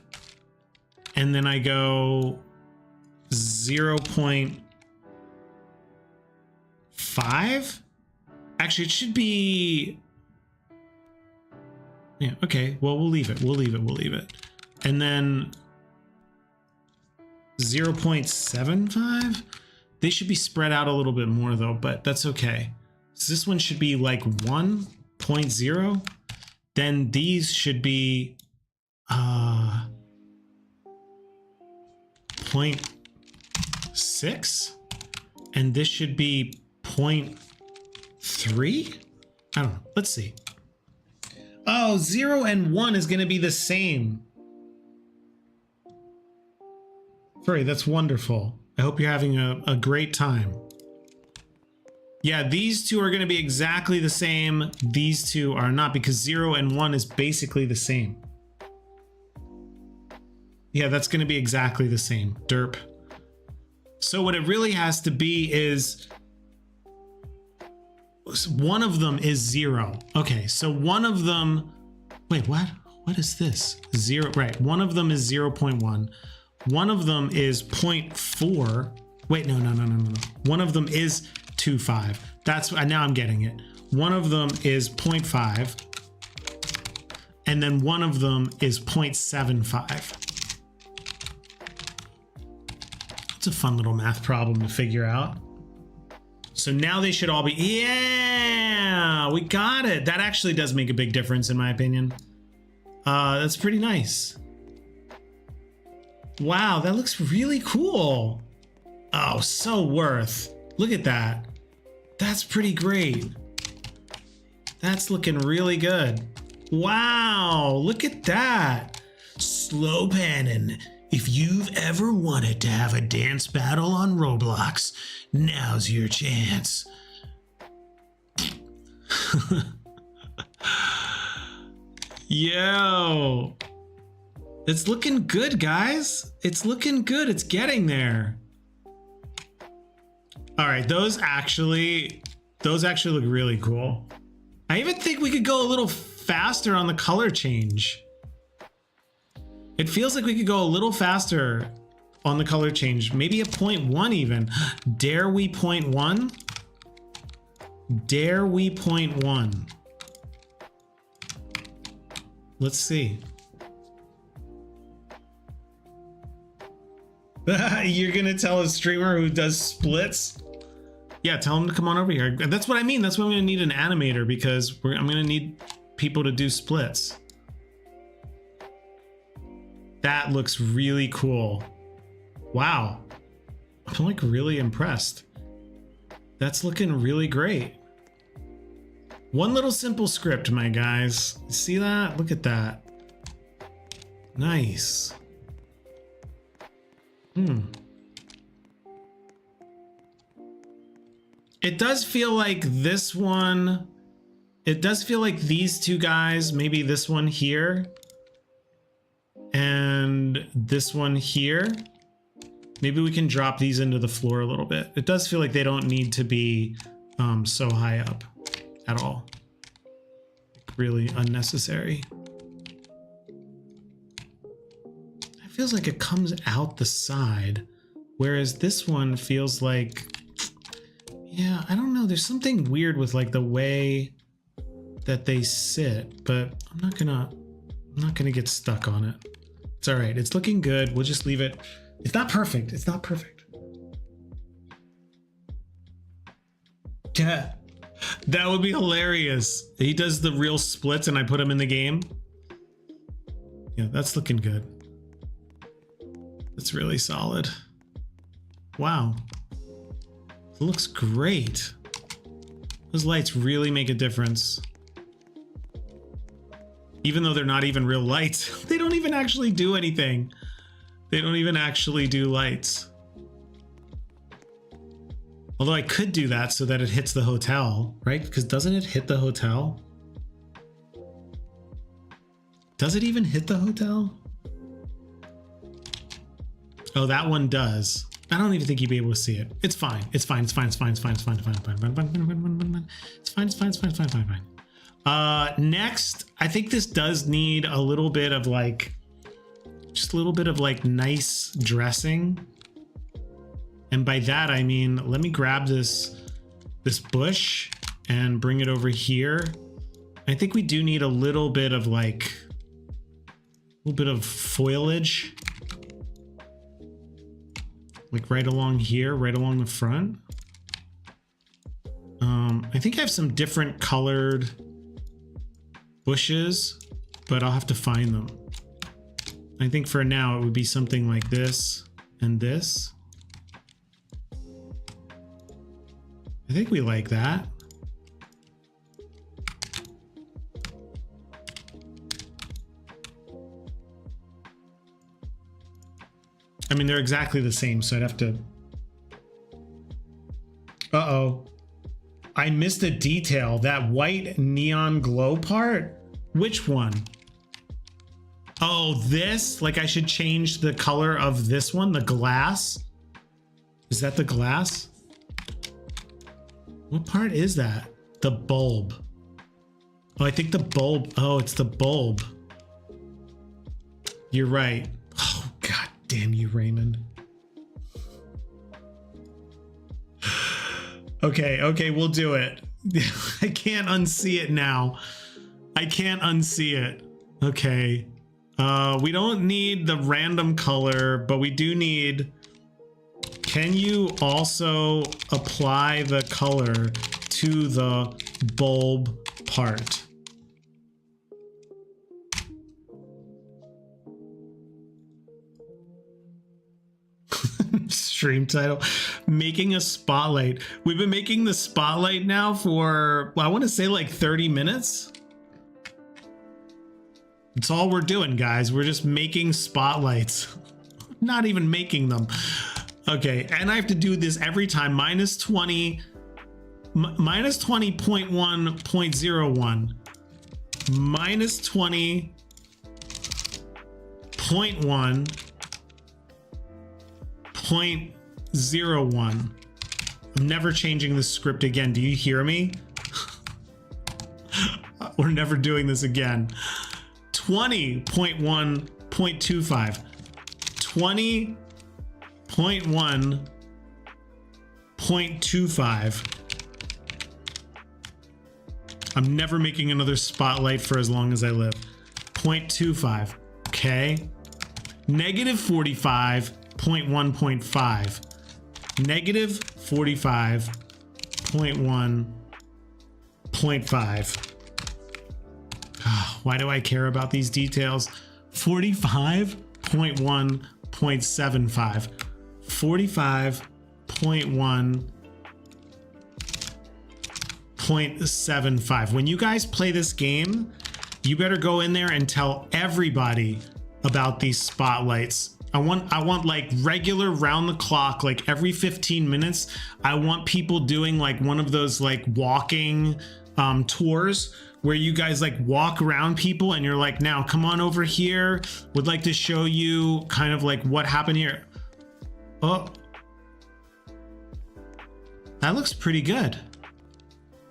and then I go 0.5. Actually, it should be, yeah, okay, well, we'll leave it. And then 0.75. They should be spread out a little bit more though, but that's okay. So this one should be like 1.0. Then these should be 0.6, and this should be 0.3. I don't know. Let's see. Oh, 0 and 1 is going to be the same. Furry, that's wonderful. I hope you're having a great time. Yeah, these two are going to be exactly the same. These two are not, because 0 and 1 is basically the same. Yeah, that's going to be exactly the same. Derp. So what it really has to be is one of them is 0. Okay, so one of them, wait, what? What is this? 0, right. One of them is 0.1. One of them is 0.4. Wait, no. One of them is 2.5. That's, now I'm getting it. One of them is 0.5. And then one of them is 0.75. It's a fun little math problem to figure out. So now they should all be, yeah, we got it. That actually does make a big difference in my opinion. That's pretty nice. Wow, that looks really cool. Oh, so worth. Look at that. That's pretty great. That's looking really good. Wow, look at that. Slow panning. If you've ever wanted to have a dance battle on Roblox, now's your chance. Yo. It's looking good, guys. It's looking good. It's getting there. All right, those actually look really cool. I even think we could go a little faster on the color change. It feels like we could go a little faster on the color change. Maybe a 0.1 even. Dare we 0.1? Dare we 0.1? Let's see. You're gonna tell a streamer who does splits? Yeah, tell him to come on over here. That's what I mean. That's why I'm gonna need an animator, because I'm gonna need people to do splits. That looks really cool. Wow. I'm like really impressed. That's looking really great. One little simple script, my guys. See that? Look at that. Nice. It does feel like this one, it does feel like these two guys, maybe this one here and this one here. Maybe we can drop these into the floor a little bit. It does feel like they don't need to be so high up at all. Really unnecessary. It feels like it comes out the side, whereas this one feels like, yeah, I don't know. There's something weird with like the way that they sit, but I'm not gonna get stuck on it. It's all right. It's looking good. We'll just leave it. It's not perfect. It's not perfect. Yeah. That would be hilarious. He does the real splits and I put him in the game. Yeah, that's looking good. That's really solid. Wow. It looks great. Those lights really make a difference. Even though they're not even real lights. They don't even actually do anything. They don't even actually do lights. Although I could do that so that it hits the hotel, right? Because doesn't it hit the hotel? Does it even hit the hotel? Oh, that one does. I don't even think you'd be able to see it. It's fine. It's fine. It's fine. It's fine. It's fine. It's fine. It's fine. It's fine. It's fine. It's fine. It's fine. It's fine. It's fine. Fine. Next, I think this does need a little bit of like, just a little bit of like nice dressing. And by that, I mean, let me grab this bush and bring it over here. I think we do need a little bit of like, a little bit of foliage. Like right along here, right along the front. I think I have some different colored bushes, but I'll have to find them. I think for now it would be something like this and this. I think we like that. I mean, they're exactly the same, so I'd have to... Uh-oh. I missed a detail. That white neon glow part? Which one? Oh, this? Like I should change the color of this one, the glass? Is that the glass? What part is that? The bulb. Oh, I think the bulb. Oh, it's the bulb. You're right. Oh, God damn you, Raymond. Okay, we'll do it. I can't unsee it now. I can't unsee it. Okay. We don't need the random color, but we do need... Can you also apply the color to the bulb part? Stream title, making a spotlight. We've been making the spotlight now for, well, I want to say like 30 minutes. It's all we're doing, guys. We're just making spotlights. Not even making them. Okay, and I have to do this every time. Minus 20, minus 20.1.01, minus 20.1.01. I'm never changing the script again. Do you hear me? We're never doing this again. 20.1.25. 20.1.25. I'm never making another spotlight for as long as I live. 0.25. Okay. Negative 45.1.5. Negative 45.1.5. Why do I care about these details? 45.1.75. 45.1.75. When you guys play this game, you better go in there and tell everybody about these spotlights. I want like regular round the clock, like every 15 minutes. I want people doing like one of those like walking tours where you guys like walk around people and you're like, now come on over here. Would like to show you kind of like what happened here. Oh, that looks pretty good.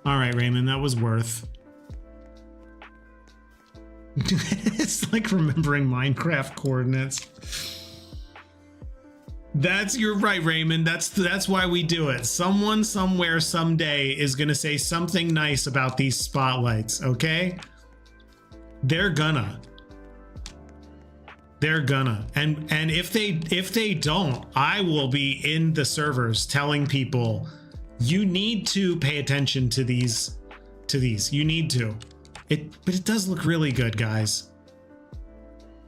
All right, Raymond, that was worth. It's like remembering Minecraft coordinates. You're right, Raymond. That's why we do it. Someone somewhere someday is gonna say something nice about these spotlights, okay? They're gonna They're gonna, and if they don't, I will be in the servers telling people, you need to pay attention to these. You need to. But it does look really good, guys.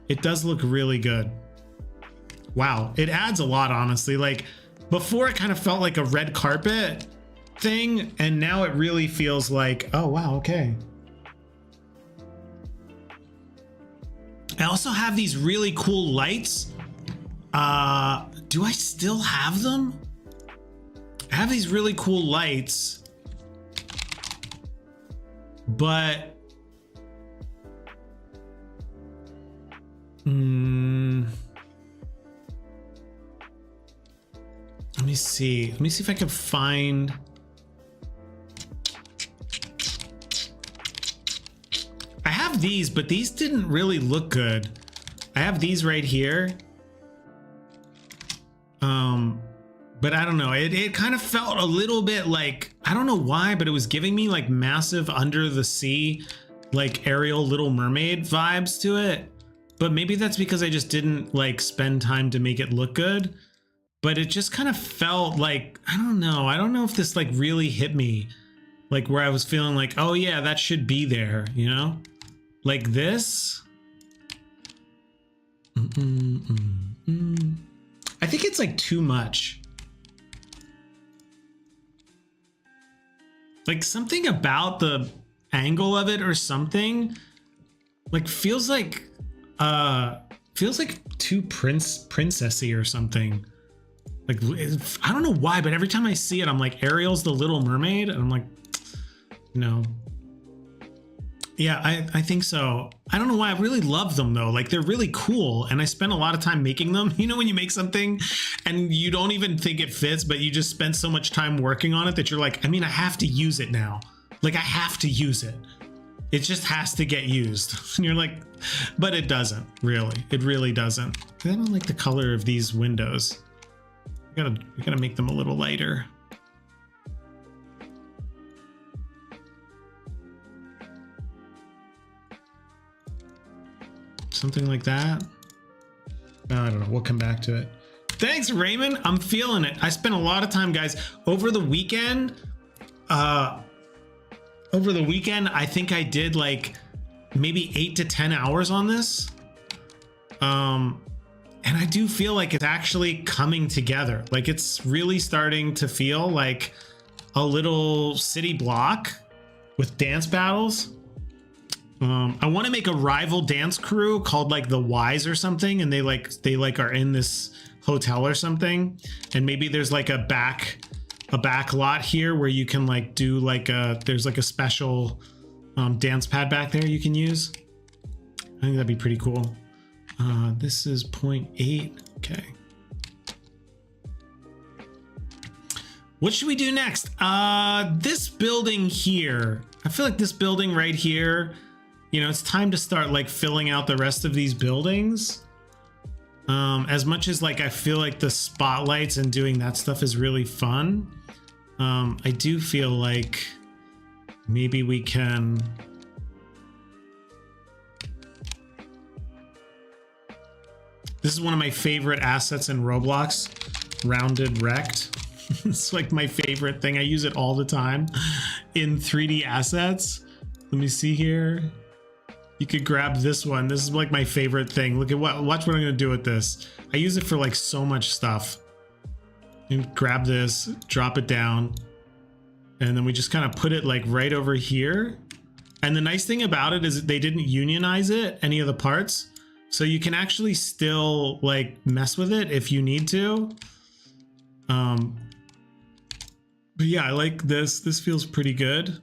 It does look really good. Wow, it adds a lot, honestly. Like before, it kind of felt like a red carpet thing, and now it really feels like, oh wow, okay. I also have these really cool lights. Do I still have them? I have these really cool lights, but let me see. Let me see if I can find. I have these, but these didn't really look good. I have these right here. But I don't know. It kind of felt a little bit like, I don't know why, but it was giving me like massive under the sea, like Ariel Little Mermaid vibes to it. But maybe that's because I just didn't like spend time to make it look good. But it just kind of felt like, I don't know. I don't know if this like really hit me, like where I was feeling like, oh yeah, that should be there, you know? Like this. I think it's like too much. Like something about the angle of it or something like feels like too princessy or something. Like I don't know why, but every time I see it, I'm like, Ariel's the Little Mermaid, and I'm like, no. Yeah, I think so. I don't know why. I really love them though. Like they're really cool, and I spent a lot of time making them. You know, when you make something and you don't even think it fits, but you just spent so much time working on it that you're like, I mean, I have to use it now. Like I have to use it. It just has to get used. And you're like, but it doesn't really. It really doesn't. I don't like the color of these windows. We gotta make them a little lighter. Something like that. I don't know. We'll come back to it. Thanks, Raymond. I'm feeling it. I spent a lot of time, guys, over the weekend. I think I did like maybe 8 to 10 hours on this. And I do feel like it's actually coming together. Like it's really starting to feel like a little city block with dance battles. I want to make a rival dance crew called like the Wise or something, and they are in this hotel or something, and maybe there's like a back lot here where you can like do like there's like a special dance pad back there you can use. I think that'd be pretty cool. This is 0.8. Okay. What should we do next? This building here. I feel like this building right here, you know, it's time to start like filling out the rest of these buildings. As much as like I feel like the spotlights and doing that stuff is really fun, I do feel like maybe we can. This is one of my favorite assets in Roblox, rounded rect. It's like my favorite thing. I use it all the time in 3D assets. Let me see here. You could grab this one. This is like my favorite thing. Look at watch what I'm gonna do with this. I use it for like so much stuff. You grab this, drop it down, and then we just kind of put it like right over here. And the nice thing about it is they didn't unionize it, any of the parts. So you can actually still like mess with it if you need to. But yeah, I like this. This feels pretty good.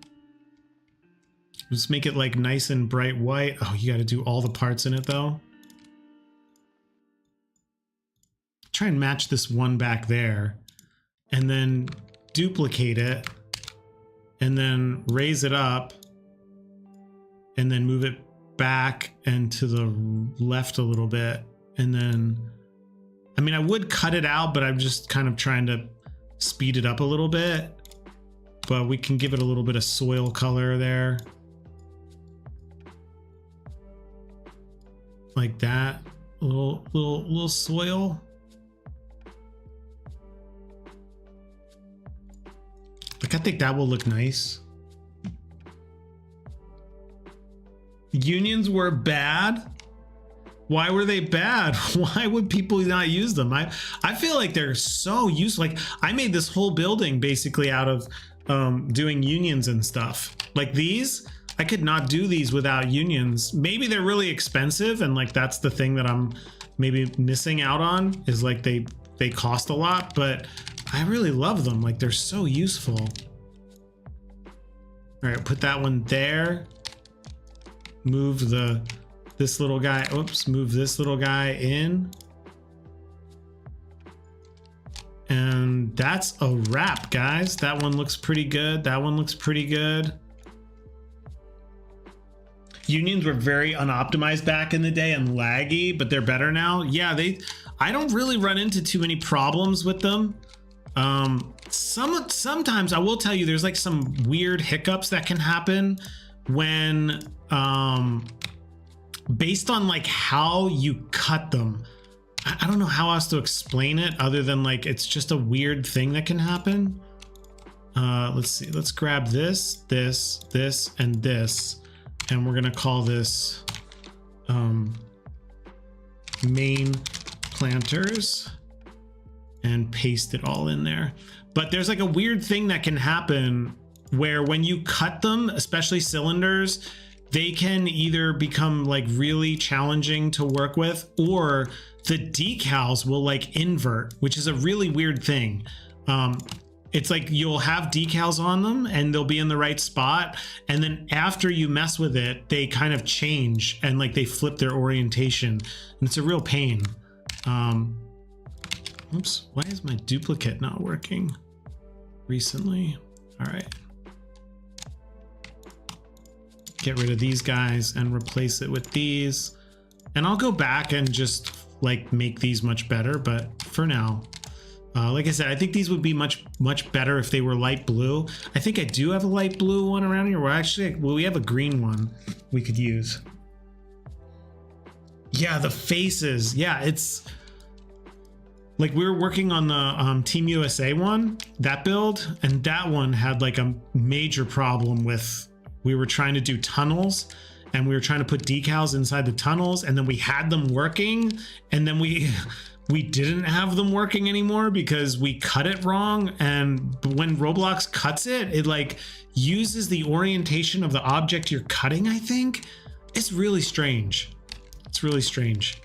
Just make it like nice and bright white. Oh, you got to do all the parts in it though. Try and match this one back there and then duplicate it and then raise it up and then move it back and to the left a little bit. And then, I mean, I would cut it out, but I'm just kind of trying to speed it up a little bit, but we can give it a little bit of soil color there. Like that. little soil. Like, I think that will look nice. Unions were bad. Why were they bad? Why would people not use them? I feel like they're so useful. Like, I made this whole building basically out of doing unions and stuff. Like these, I could not do these without unions. Maybe they're really expensive, and like that's the thing that I'm maybe missing out on, is like they cost a lot, but I really love them. Like, they're so useful. All right, put that one there. Move this little guy. Oops, move this little guy in. And that's a wrap, guys. That one looks pretty good. That one looks pretty good. Unions were very unoptimized back in the day and laggy, but they're better now. Yeah, I don't really run into too many problems with them. Sometimes I will tell you, there's like some weird hiccups that can happen when based on like how you cut them. I don't know how else to explain it other than like it's just a weird thing that can happen. Let's see, let's grab this, and this, and we're gonna call this main planters and paste it all in there. But there's like a weird thing that can happen where when you cut them, especially cylinders, they can either become like really challenging to work with, or the decals will like invert, which is a really weird thing. It's like you'll have decals on them and they'll be in the right spot, and then after you mess with it, they kind of change and like they flip their orientation, and it's a real pain. Oops, why is my duplicate not working recently? All right. Get rid of these guys and replace it with these. And I'll go back and just like make these much better. But for now, like I said, I think these would be much better if they were light blue. I think I do have a light blue one around here. Well, we have a green one we could use. Yeah, the faces. Yeah, it's like we were working on the Team USA one, that build, and that one had like a major problem with, we were trying to do tunnels and we were trying to put decals inside the tunnels, and then we had them working, and then we didn't have them working anymore because we cut it wrong. And when Roblox cuts it, it like uses the orientation of the object you're cutting, I think. It's really strange. It's really strange.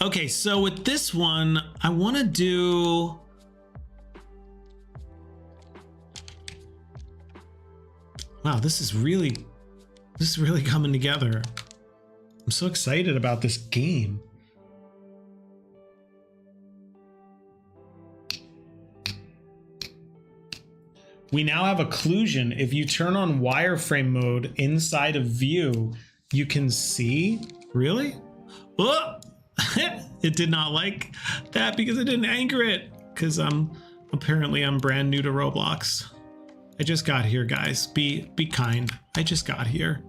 Okay, so with this one, I want to do... Wow, this is really coming together. I'm so excited about this game. We now have occlusion. If you turn on wireframe mode inside of view, you can see. Really? Oh! It did not like that because it didn't anchor it, because I'm brand new to Roblox. I just got here, guys. Be kind. I just got here.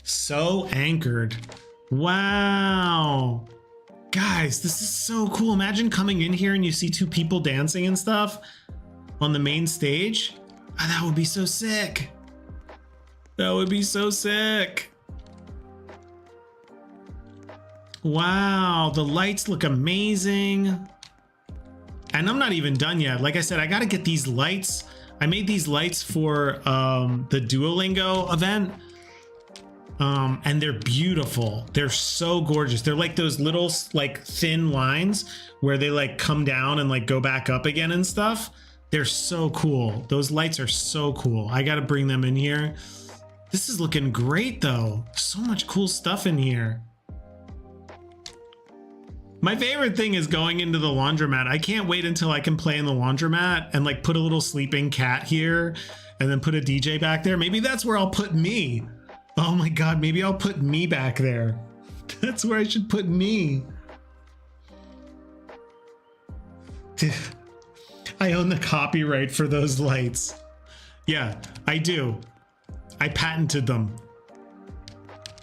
So anchored. Wow. Guys, this is so cool. Imagine coming in here and you see two people dancing and stuff on the main stage. Oh, that would be so sick. That would be so sick. Wow, the lights look amazing. And I'm not even done yet. Like I said, I gotta get these lights. I made these lights for the Duolingo event. And they're beautiful. They're so gorgeous. They're like those little like thin lines where they like come down and like go back up again and stuff. They're so cool. Those lights are so cool. I gotta bring them in here. This is looking great though. So much cool stuff in here. My favorite thing is going into the laundromat. I can't wait until I can play in the laundromat and like put a little sleeping cat here and then put a DJ back there. Maybe that's where I'll put me. Oh my God, maybe I'll put me back there. That's where I should put me. I own the copyright for those lights. Yeah, I do. I patented them.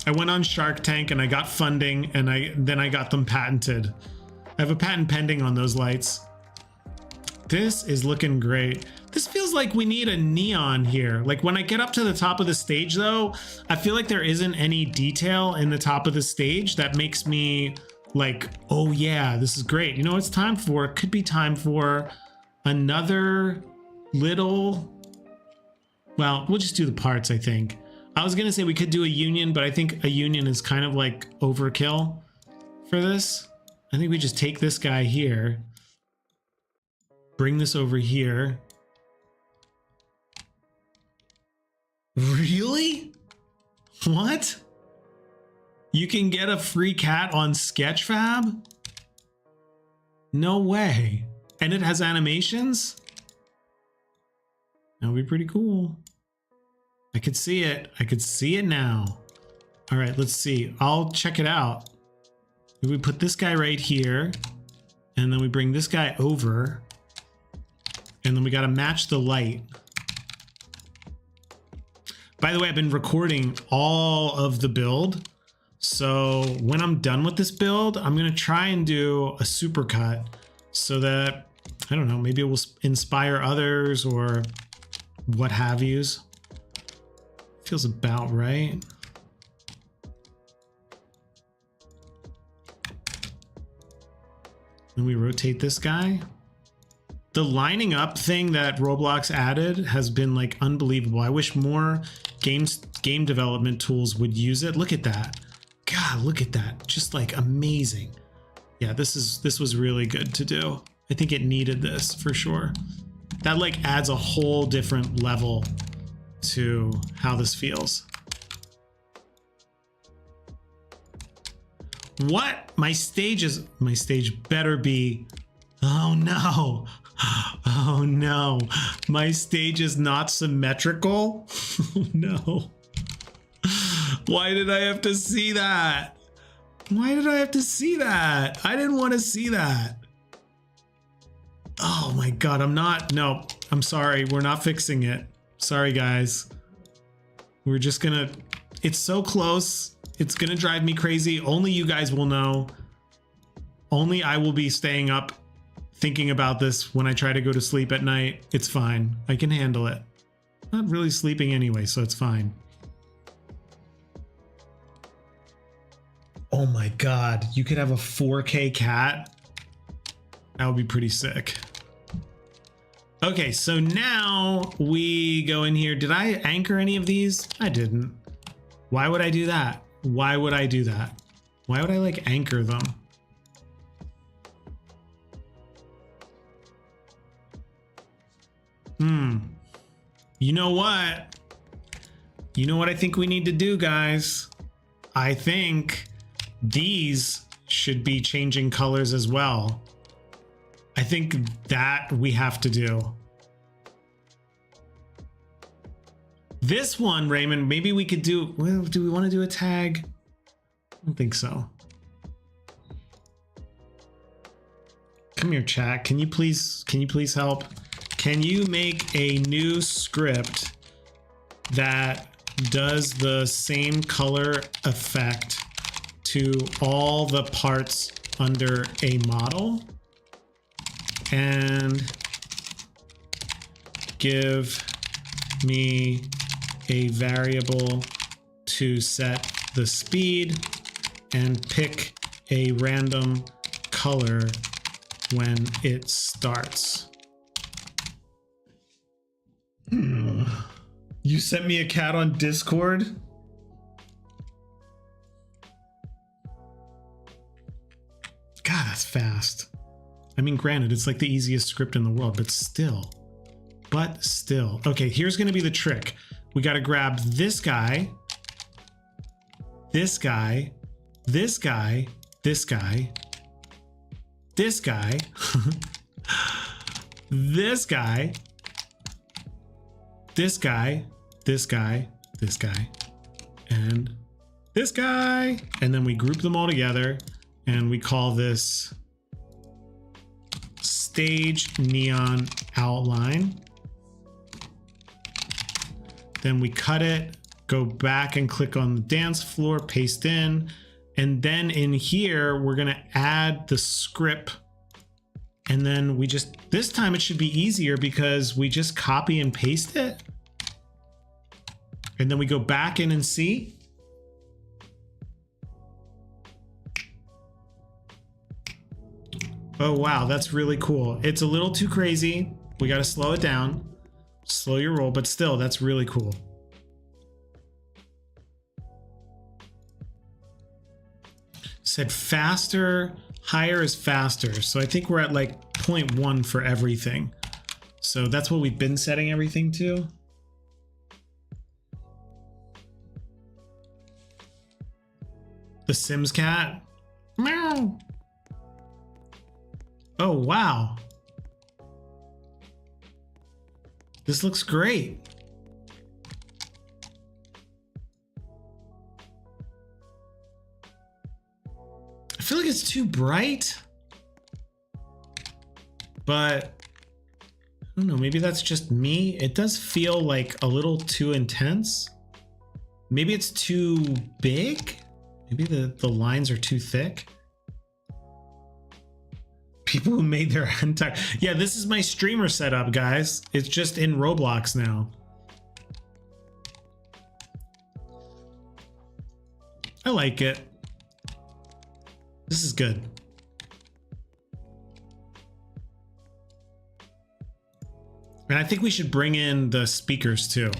I went on Shark Tank and I got funding, and then I got them patented. I have a patent pending on those lights. This is looking great. This feels like we need a neon here. Like when I get up to the top of the stage though, I feel like there isn't any detail in the top of the stage that makes me like, oh yeah, this is great. You know what it's time for? It could be time for another little, well, we'll just do the parts, I think. I was gonna say we could do a union, but I think a union is kind of like overkill for this. I think we just take this guy here, bring this over here. Really? What? You can get a free cat on Sketchfab? No way. And it has animations? That would be pretty cool. I could see it. I could see it now. All right, let's see. I'll check it out. We put this guy right here, and then we bring this guy over, and then we got to match the light. By the way, I've been recording all of the build. So when I'm done with this build, I'm going to try and do a supercut so that, I don't know, maybe it will inspire others or what have yous. Feels about right. Then we rotate this guy. The lining up thing that Roblox added has been like unbelievable. I wish more game development tools would use it. Look at that. God, look at that. Just like amazing. Yeah, this was really good to do. I think it needed this for sure. That like adds a whole different level to how this feels. What? My stage better be, oh no. Oh no, my stage is not symmetrical. Oh no. Why did I have to see that? Why did I have to see that? I didn't want to see that. Oh my God, no, I'm sorry. We're not fixing it. Sorry guys. We're just gonna, it's so close. It's gonna drive me crazy. Only you guys will know. Only I will be staying up thinking about this when I try to go to sleep at night. It's fine. I can handle it. I'm not really sleeping anyway, so it's fine. Oh my God, you could have a 4K cat? That would be pretty sick. Okay, so now we go in here. Did I anchor any of these? I didn't. Why would I do that? Why would I do that? Why would I like anchor them? You know what? You know what I think we need to do, guys? I think these should be changing colors as well. I think that we have to do. This one, Raymond, maybe we could do, well, do we want to do a tag? I don't think so. Come here, chat. Can you please help? Can you make a new script that does the same color effect to all the parts under a model and give me a variable to set the speed and pick a random color when it starts? You sent me a cat on Discord? God, that's fast. I mean, granted, it's like the easiest script in the world, but still. Okay, here's gonna be the trick. We gotta grab this guy, this guy, this guy, this guy, this guy, this guy, this guy, this guy, this guy, and this guy. And then we group them all together and we call this stage neon outline. Then we cut it go back and click on the dance floor, paste in, and then in here, we're gonna add the script. And then we just, this time it should be easier because we just copy and paste it. And then we go back in and see. Oh, wow, that's really cool. It's a little too crazy. We got to slow it down, slow your roll, but still, that's really cool. Said faster, higher is faster. So I think we're at like 0.1 for everything. So that's what we've been setting everything to. The Sims cat. Meow. Oh, wow. This looks great. I feel like it's too bright, but I don't know, maybe that's just me. It does feel like a little too intense. Maybe it's too big. Maybe the lines are too thick. People who made their entire... Yeah, this is my streamer setup, guys. It's just in Roblox now. I like it. This is good. And I think we should bring in the speakers too.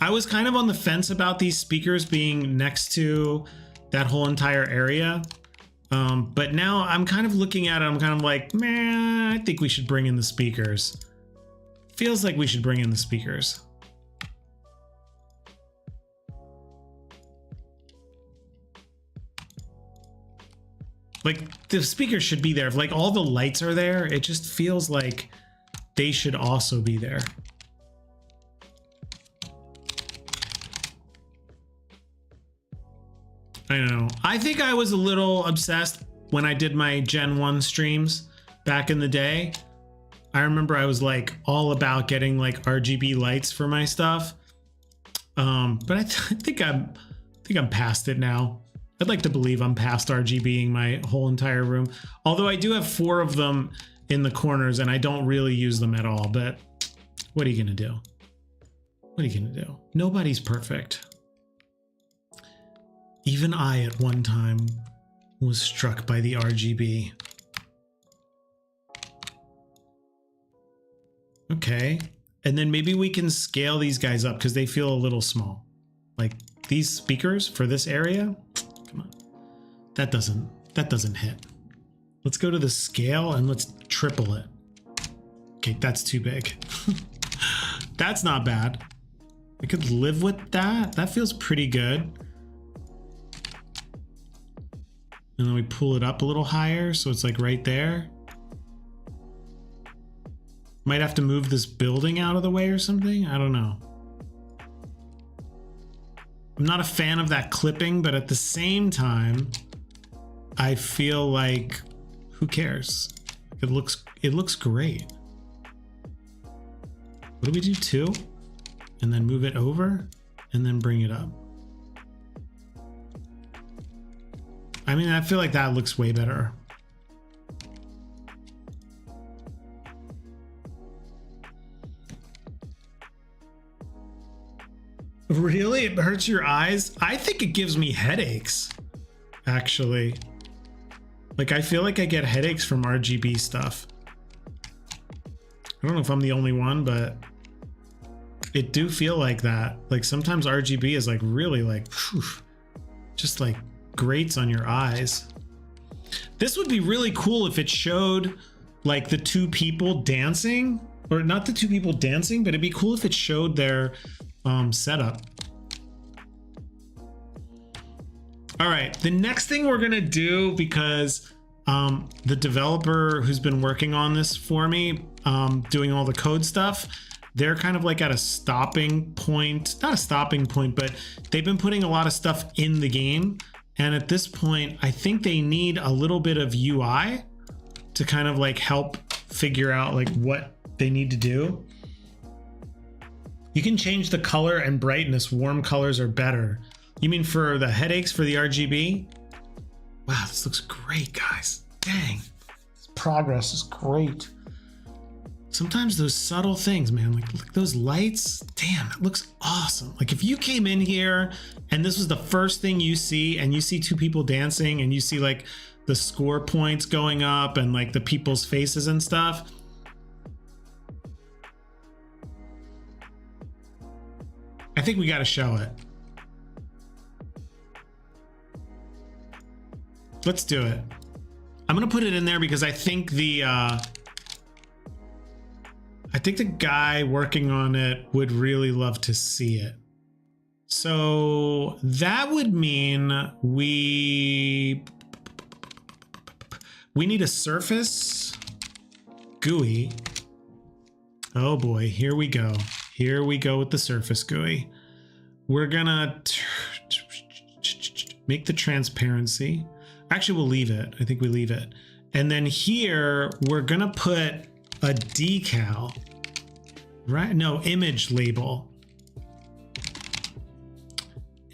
I was kind of on the fence about these speakers being next to that whole entire area. But now I'm kind of looking at it, I'm kind of like, man, I think we should bring in the speakers. Feels like we should bring in the speakers. Like, the speakers should be there. If like all the lights are there, it just feels like they should also be there. I don't know. I think I was a little obsessed when I did my Gen 1 streams back in the day. I remember I was like all about getting like RGB lights for my stuff. But I think I'm past it now. I'd like to believe I'm past RGBing my whole entire room. Although I do have 4 of them in the corners and I don't really use them at all. But what are you gonna do? What are you gonna do? Nobody's perfect. Even I at one time was struck by the RGB. Okay. And then maybe we can scale these guys up because they feel a little small. Like these speakers for this area. Come on. That doesn't hit. Let's go to the scale and let's triple it. Okay, that's too big. That's not bad. I could live with that. That feels pretty good. And then we pull it up a little higher so it's like right there. Might have to move this building out of the way or something. I don't know. I'm not a fan of that clipping, but at the same time, I feel like who cares? It looks great. What do we do? 2? And then move it over and then bring it up. I mean, I feel like that looks way better. Really? It hurts your eyes? I think it gives me headaches, actually. Like, I feel like I get headaches from RGB stuff. I don't know if I'm the only one, but it do feel like that. Like, sometimes RGB is like really like, whew, just like grates on your eyes. This would be really cool if it showed like the 2 people dancing, or not the 2 people dancing, but it'd be cool if it showed their setup. All right, the next thing we're gonna do, because the developer who's been working on this for me, doing all the code stuff, they're kind of like at a stopping point, not a stopping point, but they've been putting a lot of stuff in the game. And at this point, I think they need a little bit of UI to kind of like help figure out like what they need to do. You can change the color and brightness. Warm colors are better. You mean for the headaches for the RGB? Wow, this looks great, guys. Dang, this progress is great. Sometimes those subtle things, man, like look, those lights, damn, it looks awesome. Like if you came in here and this was the first thing you see and you see two people dancing and you see like the score points going up and like the people's faces and stuff. I think we got to show it. Let's do it. I'm going to put it in there because I think the guy working on it would really love to see it. So that would mean we need a surface GUI. Oh boy, here we go. Here we go with the surface GUI. We're gonna make the transparency. Actually, we'll leave it. I think we leave it. And then here, we're gonna put a decal, right? No, image label.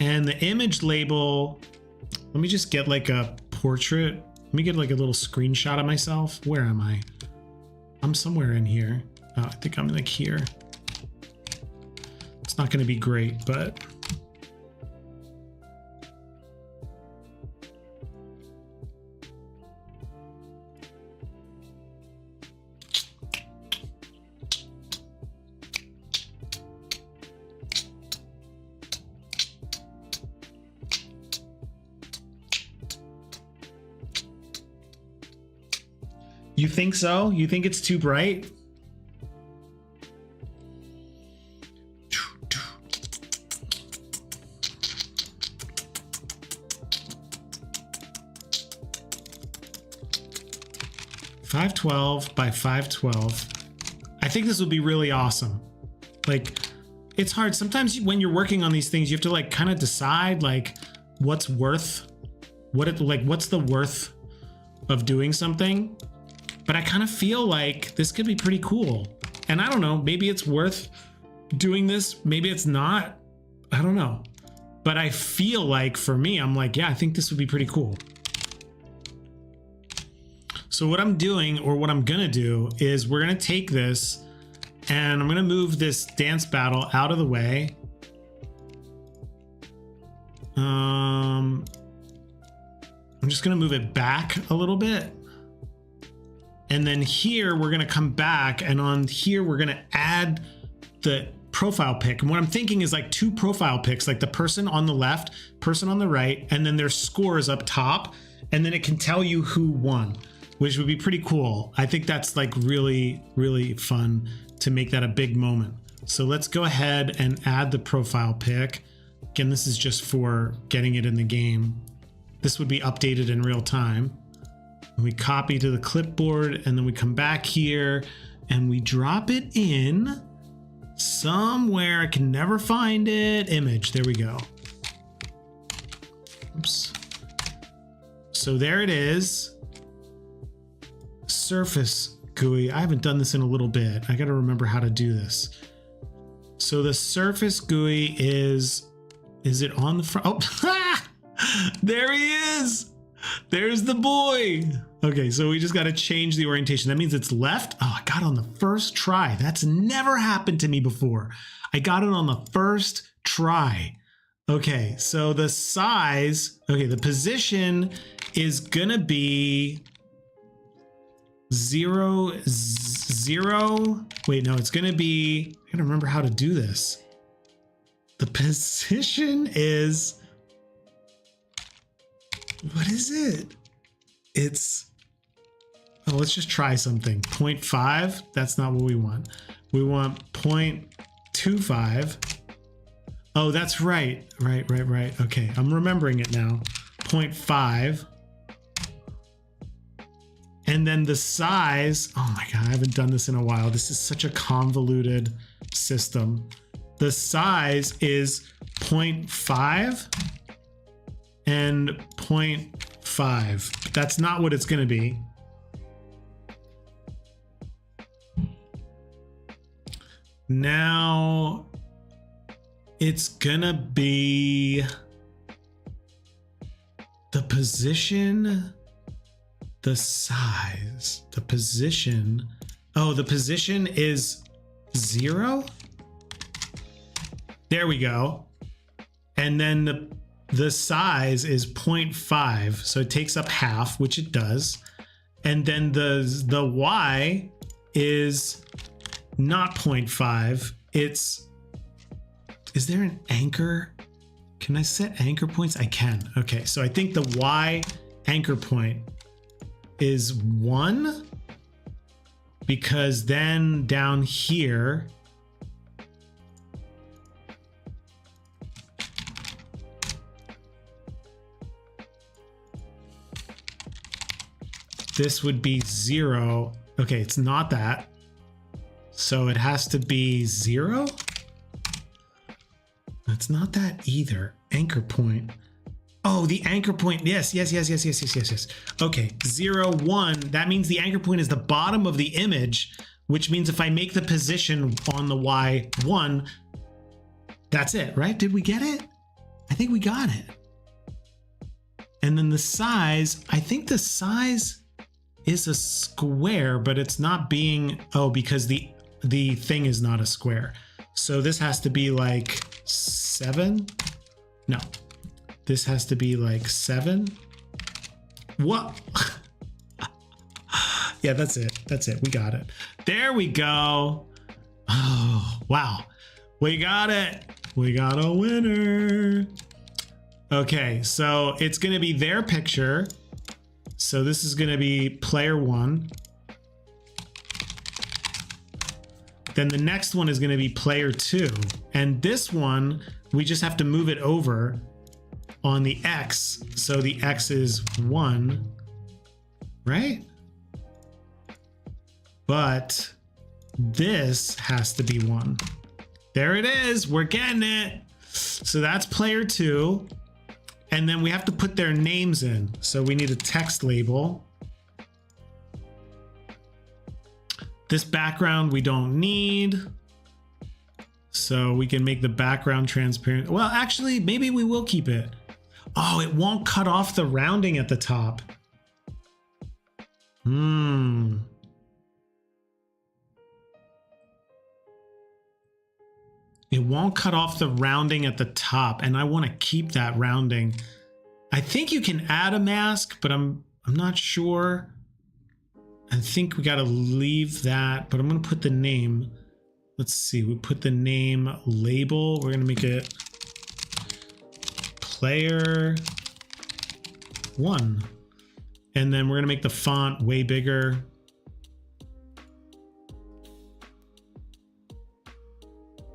And the image label, let me just get like a portrait. Let me get like a little screenshot of myself. Where am I? I'm somewhere in here. Oh, I think I'm like here. It's not going to be great, but you think so? You think it's too bright? .512 by 512. I think this would be really awesome. Like, it's hard. Sometimes when you're working on these things, you have to like kind of decide like what's the worth of doing something. But I kind of feel like this could be pretty cool. And I don't know, maybe it's worth doing this. Maybe it's not. I don't know. But I feel like for me, I'm like, yeah, I think this would be pretty cool. So what I'm doing, or what I'm gonna do, is we're gonna take this and I'm gonna move this dance battle out of the way. I'm just gonna move it back a little bit. And then here we're gonna come back, and on here we're gonna add the profile pic. And what I'm thinking is like two profile pics, like the person on the left, person on the right, and then their scores up top, and then it can tell you who won, which would be pretty cool. I think that's like really, really fun to make that a big moment. So let's go ahead and add the profile pic. Again, this is just for getting it in the game. This would be updated in real time. And we copy to the clipboard, and then we come back here and we drop it in somewhere. I can never find it. Image, there we go. Oops. So there it is. Surface GUI. I haven't done this in a little bit. I got to remember how to do this. So the surface GUI is it on the front? Oh, there he is. There's the boy. Okay, so we just got to change the orientation. That means it's left. Oh, I got it on the first try. That's never happened to me before. I got it on the first try. Okay, so the size, okay, the position is gonna be 0, 0. Wait, no, it's gonna be, I gotta remember how to do this. The position is, what is it? It's, oh, let's just try something. 0.5, that's not what we want. We want 0.25. Oh, that's right. Right. Okay, I'm remembering it now. 0.5. And then the size, oh my God, I haven't done this in a while. This is such a convoluted system. The size is 0.5 and 0.5. That's not what it's going to be. Now It's gonna be the position, the size, the position. Oh, the position is 0. There we go. And then the size is 0.5. So it takes up half, which it does. And then the Y is not 0.5. Is there an anchor? Can I set anchor points? I can. Okay, so I think the Y anchor point is 1, because then down here, this would be 0. Okay, it's not that. So it has to be 0. It's not that either. Anchor point. Oh, the anchor point. Yes. Okay, 0, 1. That means the anchor point is the bottom of the image, which means if I make the position on the Y 1, that's it, right? Did we get it? I think we got it. And then the size, I think the size is a square, but it's not being, oh, because the thing is not a square. So this has to be like 7. No, this has to be like 7. What? Yeah, that's it. That's it. We got it. There we go. Oh, wow. We got it. We got a winner. Okay, so it's going to be their picture. So this is going to be player 1. Then the next one is going to be player 2. And this one, we just have to move it over on the X. So the X is 1, right? But this has to be 1. There it is. We're getting it. So that's player 2. And then we have to put their names in. So we need a text label. This background we don't need. So we can make the background transparent. Well, actually, maybe we will keep it. Oh, it won't cut off the rounding at the top. It won't cut off the rounding at the top, and I want to keep that rounding. I think you can add a mask, but I'm not sure. I think we got to leave that, but I'm going to put the name. Let's see. We put the name label. We're going to make it player 1. And then we're going to make the font way bigger.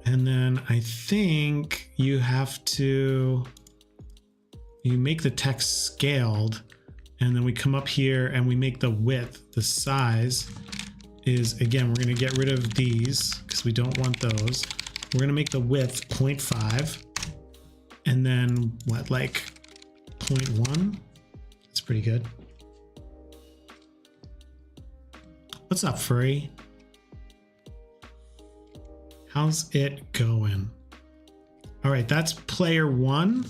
And then I think you make the text scaled, and then we come up here and we make the width, the size is, again, we're going to get rid of these because we don't want those. We're going to make the width 0.5, and then what, like 0.1? That's pretty good. What's up, Furry? How's it going? All right, that's player 1.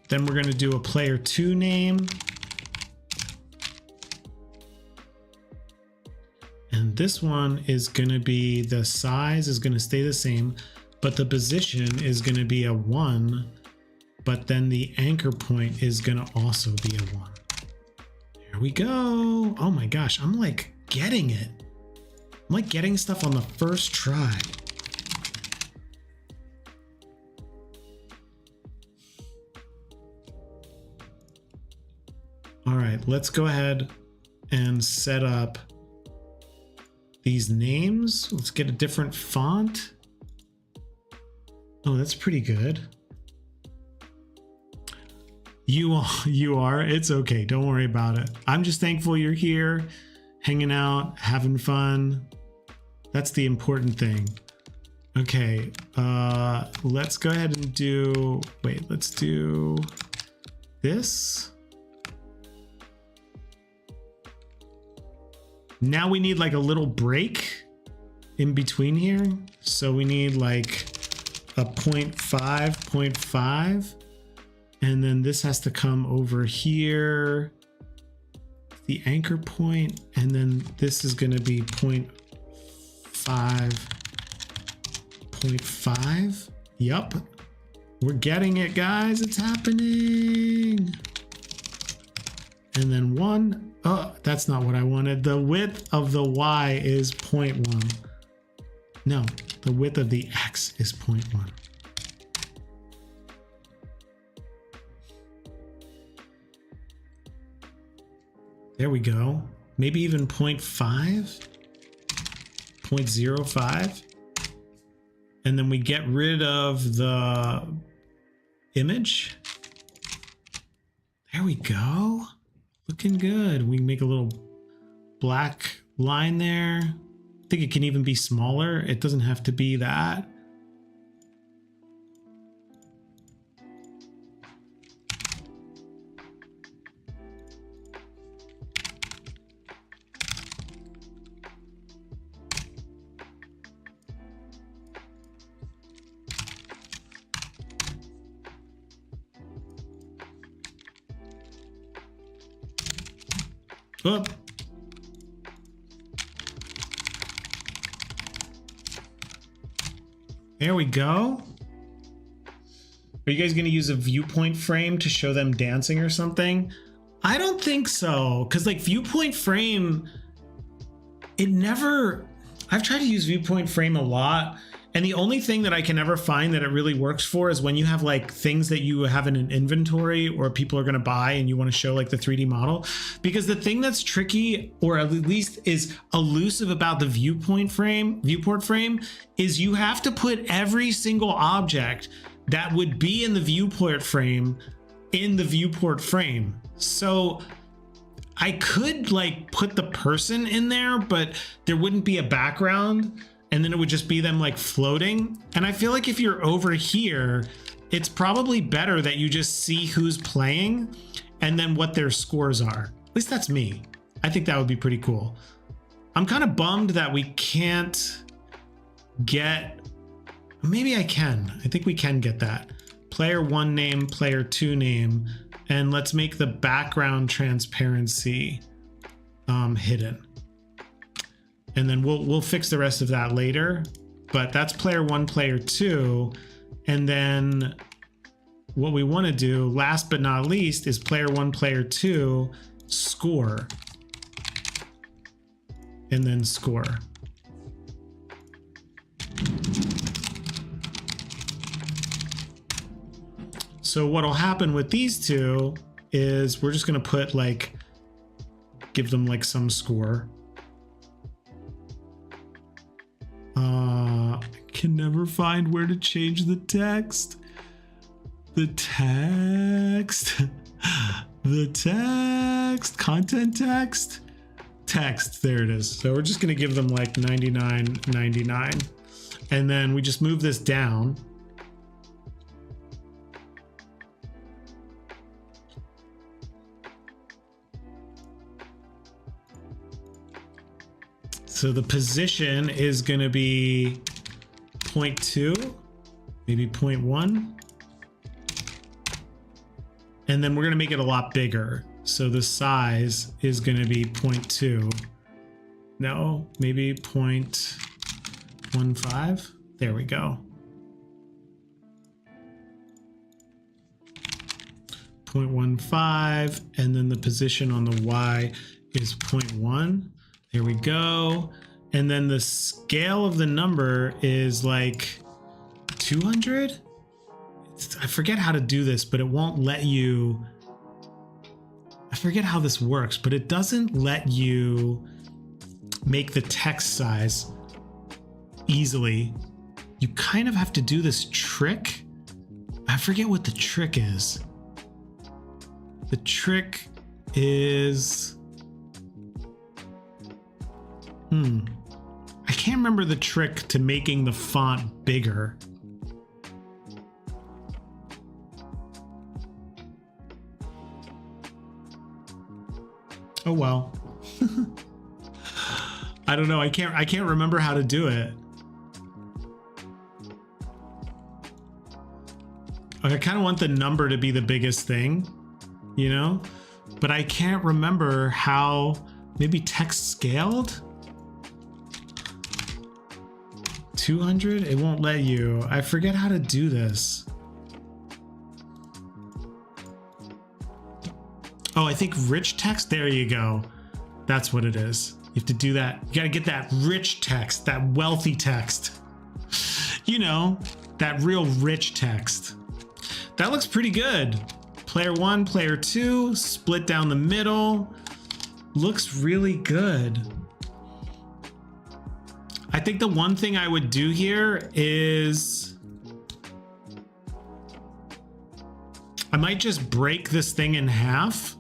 Then we're going to do a player 2 name. And this one is going to be, the size is going to stay the same, but the position is going to be a 1. But then the anchor point is going to also be a 1. There we go. Oh my gosh, I'm like getting it. I'm like getting stuff on the first try. All right, let's go ahead and set up these names. Let's get a different font. Oh, that's pretty good. You are. It's okay. Don't worry about it. I'm just thankful you're here, hanging out, having fun. That's the important thing. Okay, let's go ahead and do, wait, let's do this. Now we need like a little break in between here. So we need like a 0.5. And then this has to come over here, the anchor point, and then this is going to be 0.5. Yup. We're getting it, guys. It's happening. And then 1. Oh, that's not what I wanted. The width of the Y is 0.1. No, the width of the X is 0.1. There we go. Maybe even 0.5, 0.05. And then we get rid of the image. There we go. Looking good. We can make a little black line there. I think it can even be smaller. It doesn't have to be that. Oh. There we go. Are you guys going to use a viewpoint frame to show them dancing or something? I don't think so. Because like viewpoint frame, I've tried to use viewpoint frame a lot. And the only thing that I can ever find that it really works for is when you have like things that you have in an inventory or people are going to buy and you want to show like the 3D model. Because the thing that's tricky, or at least is elusive about the viewport frame, is you have to put every single object that would be in the viewport frame in the viewport frame. So I could like put the person in there, but there wouldn't be a background. And then it would just be them like floating. And I feel like if you're over here, it's probably better that you just see who's playing and then what their scores are. At least that's me. I think that would be pretty cool. I'm kind of bummed that we can't get, maybe I can. I think we can get that. Player 1 name, player 2 name, and let's make the background transparency hidden. And then we'll fix the rest of that later, but that's player 1, player 2. And then what we want to do last but not least is player 1, player 2 score, and then score. So what'll happen with these two is we're just going to put like, give them like some score. I can never find where to change the text. The text, content text, there it is. So we're just gonna give them like 99.99. And then we just move this down. So the position is going to be 0.2, maybe 0.1. And then we're going to make it a lot bigger. So the size is going to be 0.2. No, maybe 0.15. There we go. 0.15. And then the position on the Y is 0.1. There we go. And then the scale of the number is like 200. I forget how to do this, but it won't let you. I forget how this works, but it doesn't let you make the text size easily. You kind of have to do this trick. I forget what the trick is. The trick is... I can't remember the trick to making the font bigger. Oh well. I don't know. I can't remember how to do it. I kind of want the number to be the biggest thing, you know, but I can't remember how. Maybe text scaled 200. It won't let you. I forget how to do this. Oh, I think rich text. There you go. That's what it is. You have to do that. You got to get that rich text, that wealthy text. You know, that real rich text. That looks pretty good. Player 1, player 2, split down the middle. Looks really good. I think the one thing I would do here is I might just break this thing in half.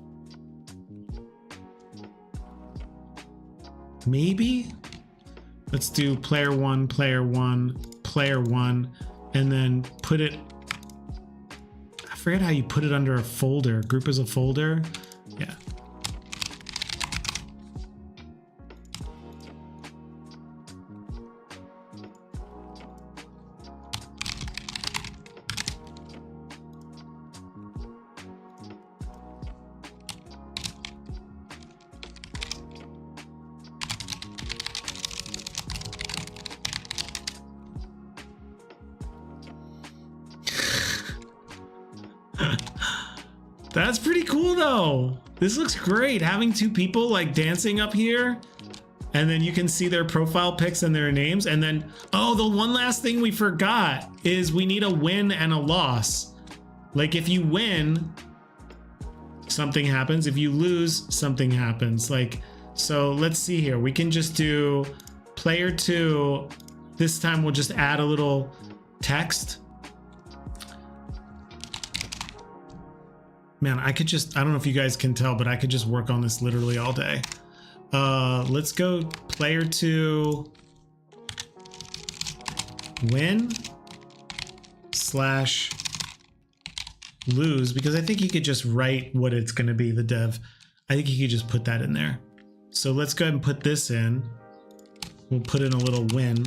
Maybe. Let's do player 1, player 1, player 1, and then put it. I forget how you put it under a folder. Group as a folder. Yeah. That's pretty cool though. This looks great. Having two people like dancing up here, and then you can see their profile pics and their names. And then, oh, the one last thing we forgot is we need a win and a loss. Like if you win, something happens. If you lose, something happens. Like, so let's see here. We can just do player 2. This time we'll just add a little text. Man, I don't know if you guys can tell, but I could just work on this literally all day. Let's go player 2 win / lose, because I think you could just write what it's going to be, the dev. I think you could just put that in there. So let's go ahead and put this in. We'll put in a little win.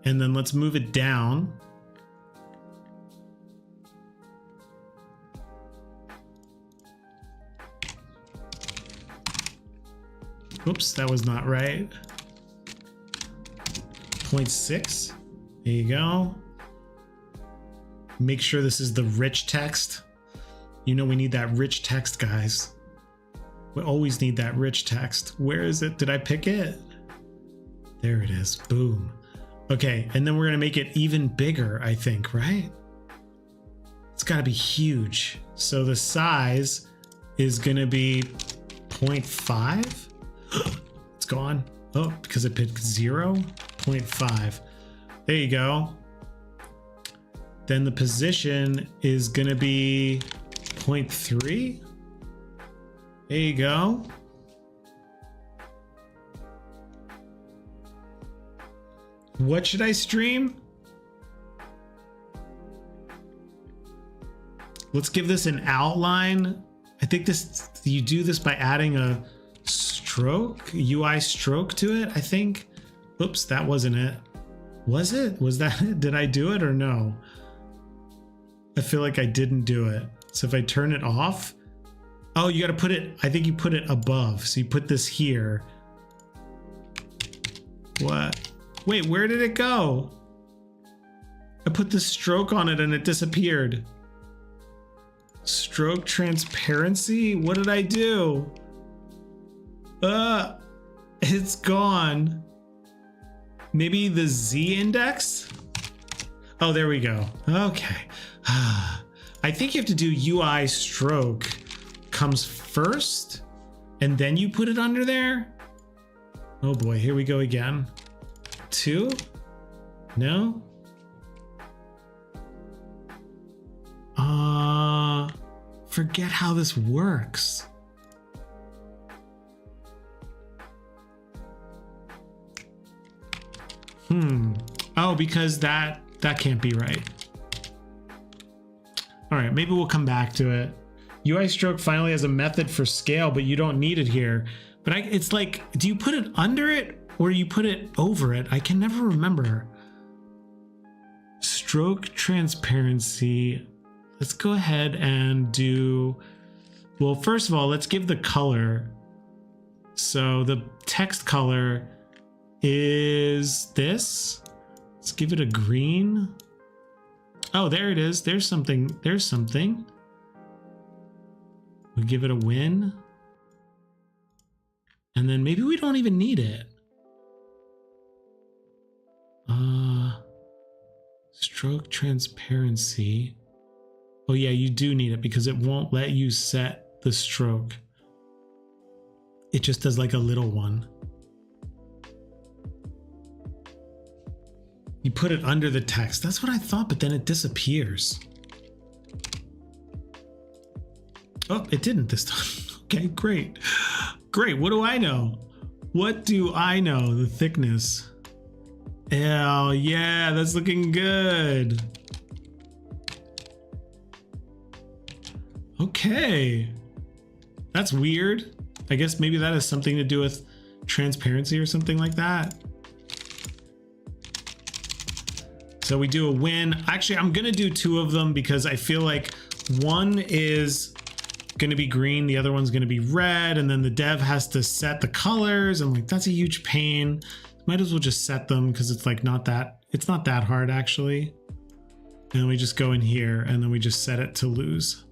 And then let's move it down. Oops, that was not right. 0.6. There you go. Make sure this is the rich text. You know we need that rich text, guys. We always need that rich text. Where is it? Did I pick it? There it is. Boom. Okay, and then we're gonna make it even bigger, I think, right? It's gotta be huge. So the size is gonna be 0.5. It's gone. Oh, because it picked 0.5. There you go. Then the position is going to be 0.3. There you go. What should I stream? Let's give this an outline. I think you do this by adding a stroke, UI stroke to it, I think. Oops, that wasn't it. Was it? Was that it? Did I do it or no? I feel like I didn't do it. So if I turn it off, oh, you got to put it, I think you put it above. So you put this here. What? Wait, where did it go? I put the stroke on it and it disappeared. Stroke transparency? What did I do? It's gone. Maybe the Z index? Oh, there we go. Okay. I think you have to do UI stroke comes first and then you put it under there. Oh boy, here we go again. 2? No? Forget how this works. Oh, because that can't be right. All right, maybe we'll come back to it. UI stroke finally has a method for scale, but you don't need it here. But it's like, do you put it under it or you put it over it? I can never remember. Stroke transparency. Let's go ahead and do, well, first of all, let's give the color. So the text color is this. Let's give it a green. Oh, there it is. There's something. There's something. We give it a win. And then maybe we don't even need it. Stroke transparency. Oh yeah, you do need it because it won't let you set the stroke. It just does like a little one. You put it under the text. That's what I thought, but then it disappears. Oh, it didn't this time. Okay, great. Great, what do I know? What do I know? The thickness. Hell yeah, that's looking good. Okay. That's weird. I guess maybe that has something to do with transparency or something like that. So we do a win. Actually, I'm gonna do two of them because I feel like one is gonna be green, the other one's gonna be red, and then the dev has to set the colors. I'm like, that's a huge pain. Might as well just set them because it's like it's not that hard actually. And then we just go in here and then we just set it to lose.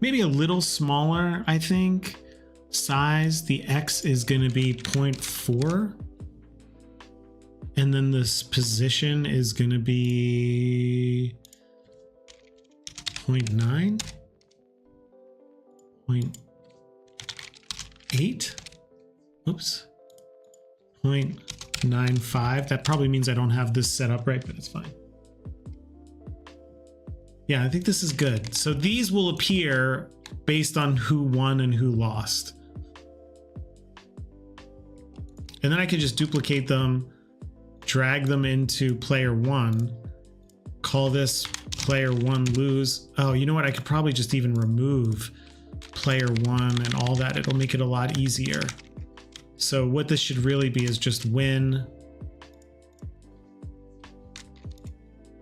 Maybe a little smaller, I think. Size, the X is going to be 0.4. And then this position is going to be 0.9. 0.8. Oops. 0.95. That probably means I don't have this set up right, but it's fine. Yeah, I think this is good. So these will appear based on who won and who lost. And then I can just duplicate them, drag them into player one, call this player one lose. Oh, you know what? I could probably just even remove player one and all that. It'll make it a lot easier. So what this should really be is just win.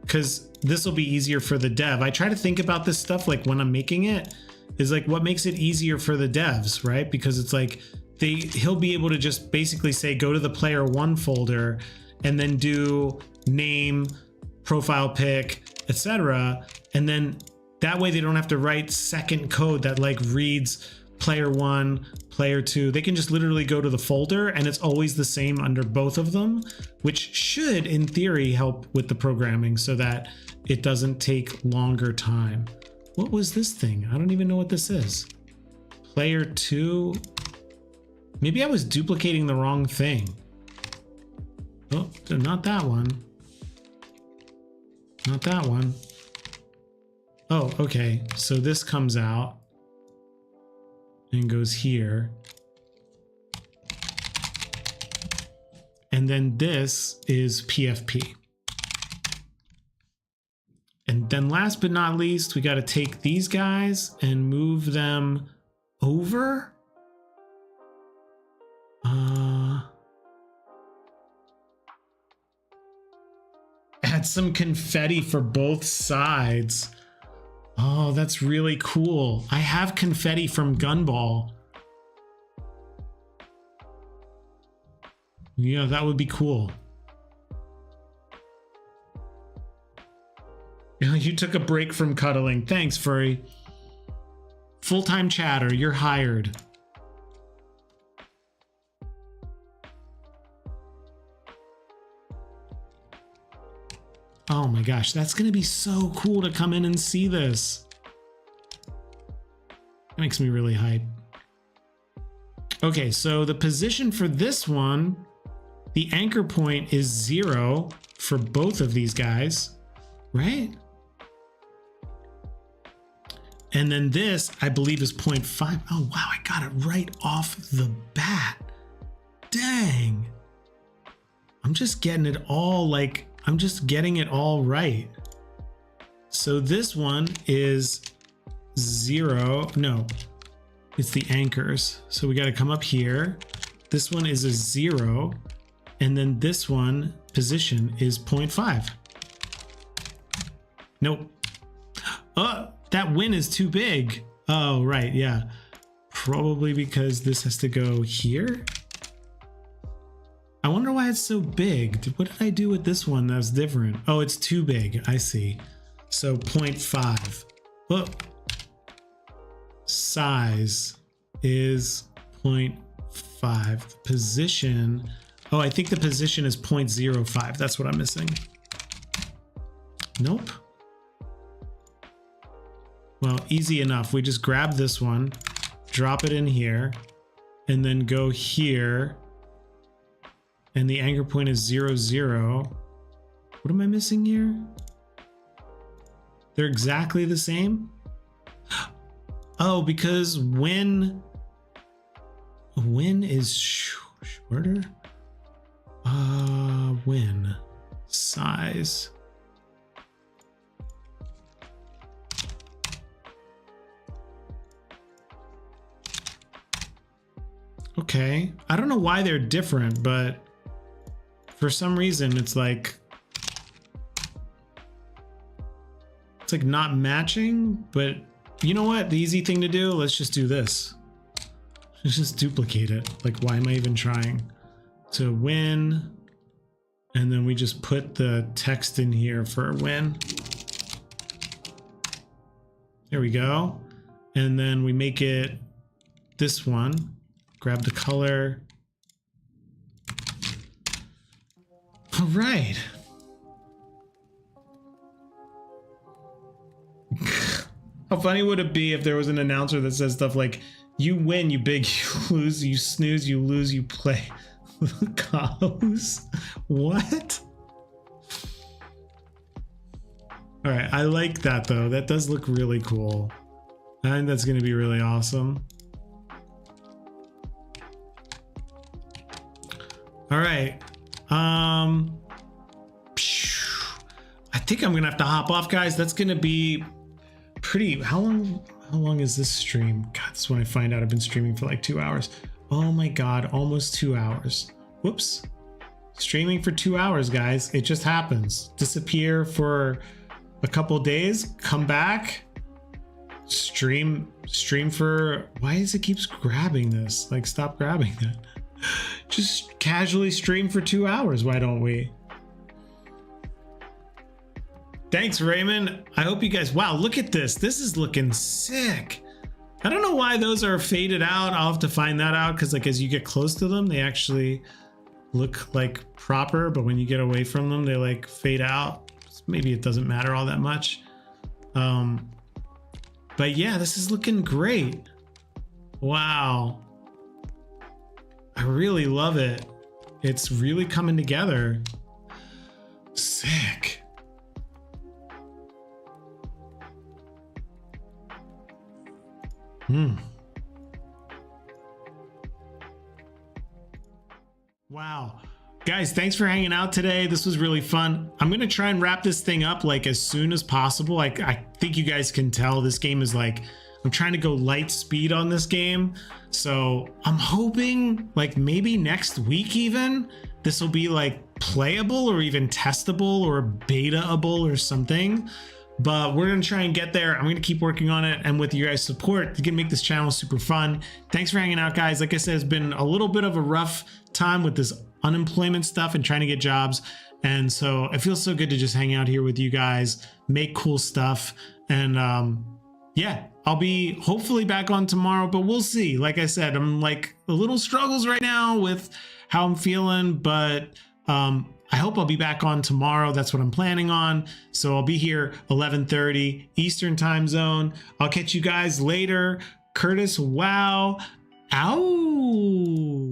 Because this will be easier for the dev. I try to think about this stuff like when I'm making it is like what makes it easier for the devs, right? Because it's like he'll be able to just basically say go to the player one folder and then do name, profile pic, etc. And then that way they don't have to write second code that like reads player one, player two. They can just literally go to the folder and it's always the same under both of them, which should in theory help with the programming so that it doesn't take longer time. What was this thing? I don't even know what this is. Player two. Maybe I was duplicating the wrong thing. Oh, not that one. Not that one. Oh, okay. So this comes out and goes here. And then this is PFP. And then last but not least, we got to take these guys and move them over. Add some confetti for both sides. Oh, that's really cool. I have confetti from Gumball. Yeah, that would be cool. You took a break from cuddling. Thanks, Furry. Full-time chatter, you're hired. Oh my gosh, that's gonna be so cool to come in and see this. That makes me really hype. Okay, so the position for this one, the anchor point is 0 for both of these guys, right? And then this, I believe, is 0.5. Oh, wow, I got it right off the bat. Dang. I'm just getting it all like, I'm just getting it all right. So this one is 0. No, it's the anchors. So we got to come up here. This one is a 0. And then this one position is 0.5. Nope. Oh, that win is too big. Oh, right. Yeah. Probably because this has to go here. I wonder why it's so big. What did I do with this one that was different? Oh, it's too big. I see. So 0.5. Well, size is 0.5. Position. Oh, I think the position is 0.05. That's what I'm missing. Nope. Well, easy enough. We just grab this one, drop it in here, and then go here. And the anchor point is 0, 0. What am I missing here? They're exactly the same? Oh, because when is shorter? When size. Okay, I don't know why they're different, but for some reason it's like not matching. But you know what? The easy thing to do, let's just do this. Let's just duplicate it. Like, why am I even trying? So win, and then we just put the text in here for win. There we go. And then we make it this one. Grab the color. All right. How funny would it be if there was an announcer that says stuff like, you win, you big, you lose, you snooze, you lose, you play. Cows? What? All right, I like that though. That does look really cool. I think that's going to be really awesome. All right. I think I'm gonna have to hop off, guys. That's gonna be pretty. How long is this stream? God, that's when I find out I've been streaming for like 2 hours. Oh my God, almost 2 hours. Whoops. Streaming for 2 hours, guys. It just happens. Disappear for a couple days, come back, stream for, why does it keeps grabbing this? Like, stop grabbing that. Just casually stream for 2 hours. Why don't we? Thanks, Raymond. I hope you guys, wow, look at this. This is looking sick. I don't know why those are faded out. I'll have to find that out, because like as you get close to them, they actually look like proper, but when you get away from them, they like fade out. Maybe it doesn't matter all that much. But yeah, this is looking great. Wow. I really love it. It's really coming together. Sick. Wow. Guys, thanks for hanging out today. This was really fun. I'm going to try and wrap this thing up like as soon as possible. I think you guys can tell this game is like, I'm trying to go light speed on this game. So I'm hoping like maybe next week even, this will be like playable or even testable or beta-able or something. But we're going to try and get there. I'm going to keep working on it. And with your guys' support, you can make this channel super fun. Thanks for hanging out, guys. Like I said, it's been a little bit of a rough time with this unemployment stuff and trying to get jobs. And so it feels so good to just hang out here with you guys, make cool stuff. And yeah, I'll be hopefully back on tomorrow, but we'll see. Like I said, I'm like a little struggles right now with how I'm feeling, but I hope I'll be back on tomorrow. That's what I'm planning on. So I'll be here 11:30 Eastern time zone. I'll catch you guys later. Curtis, wow. Ow.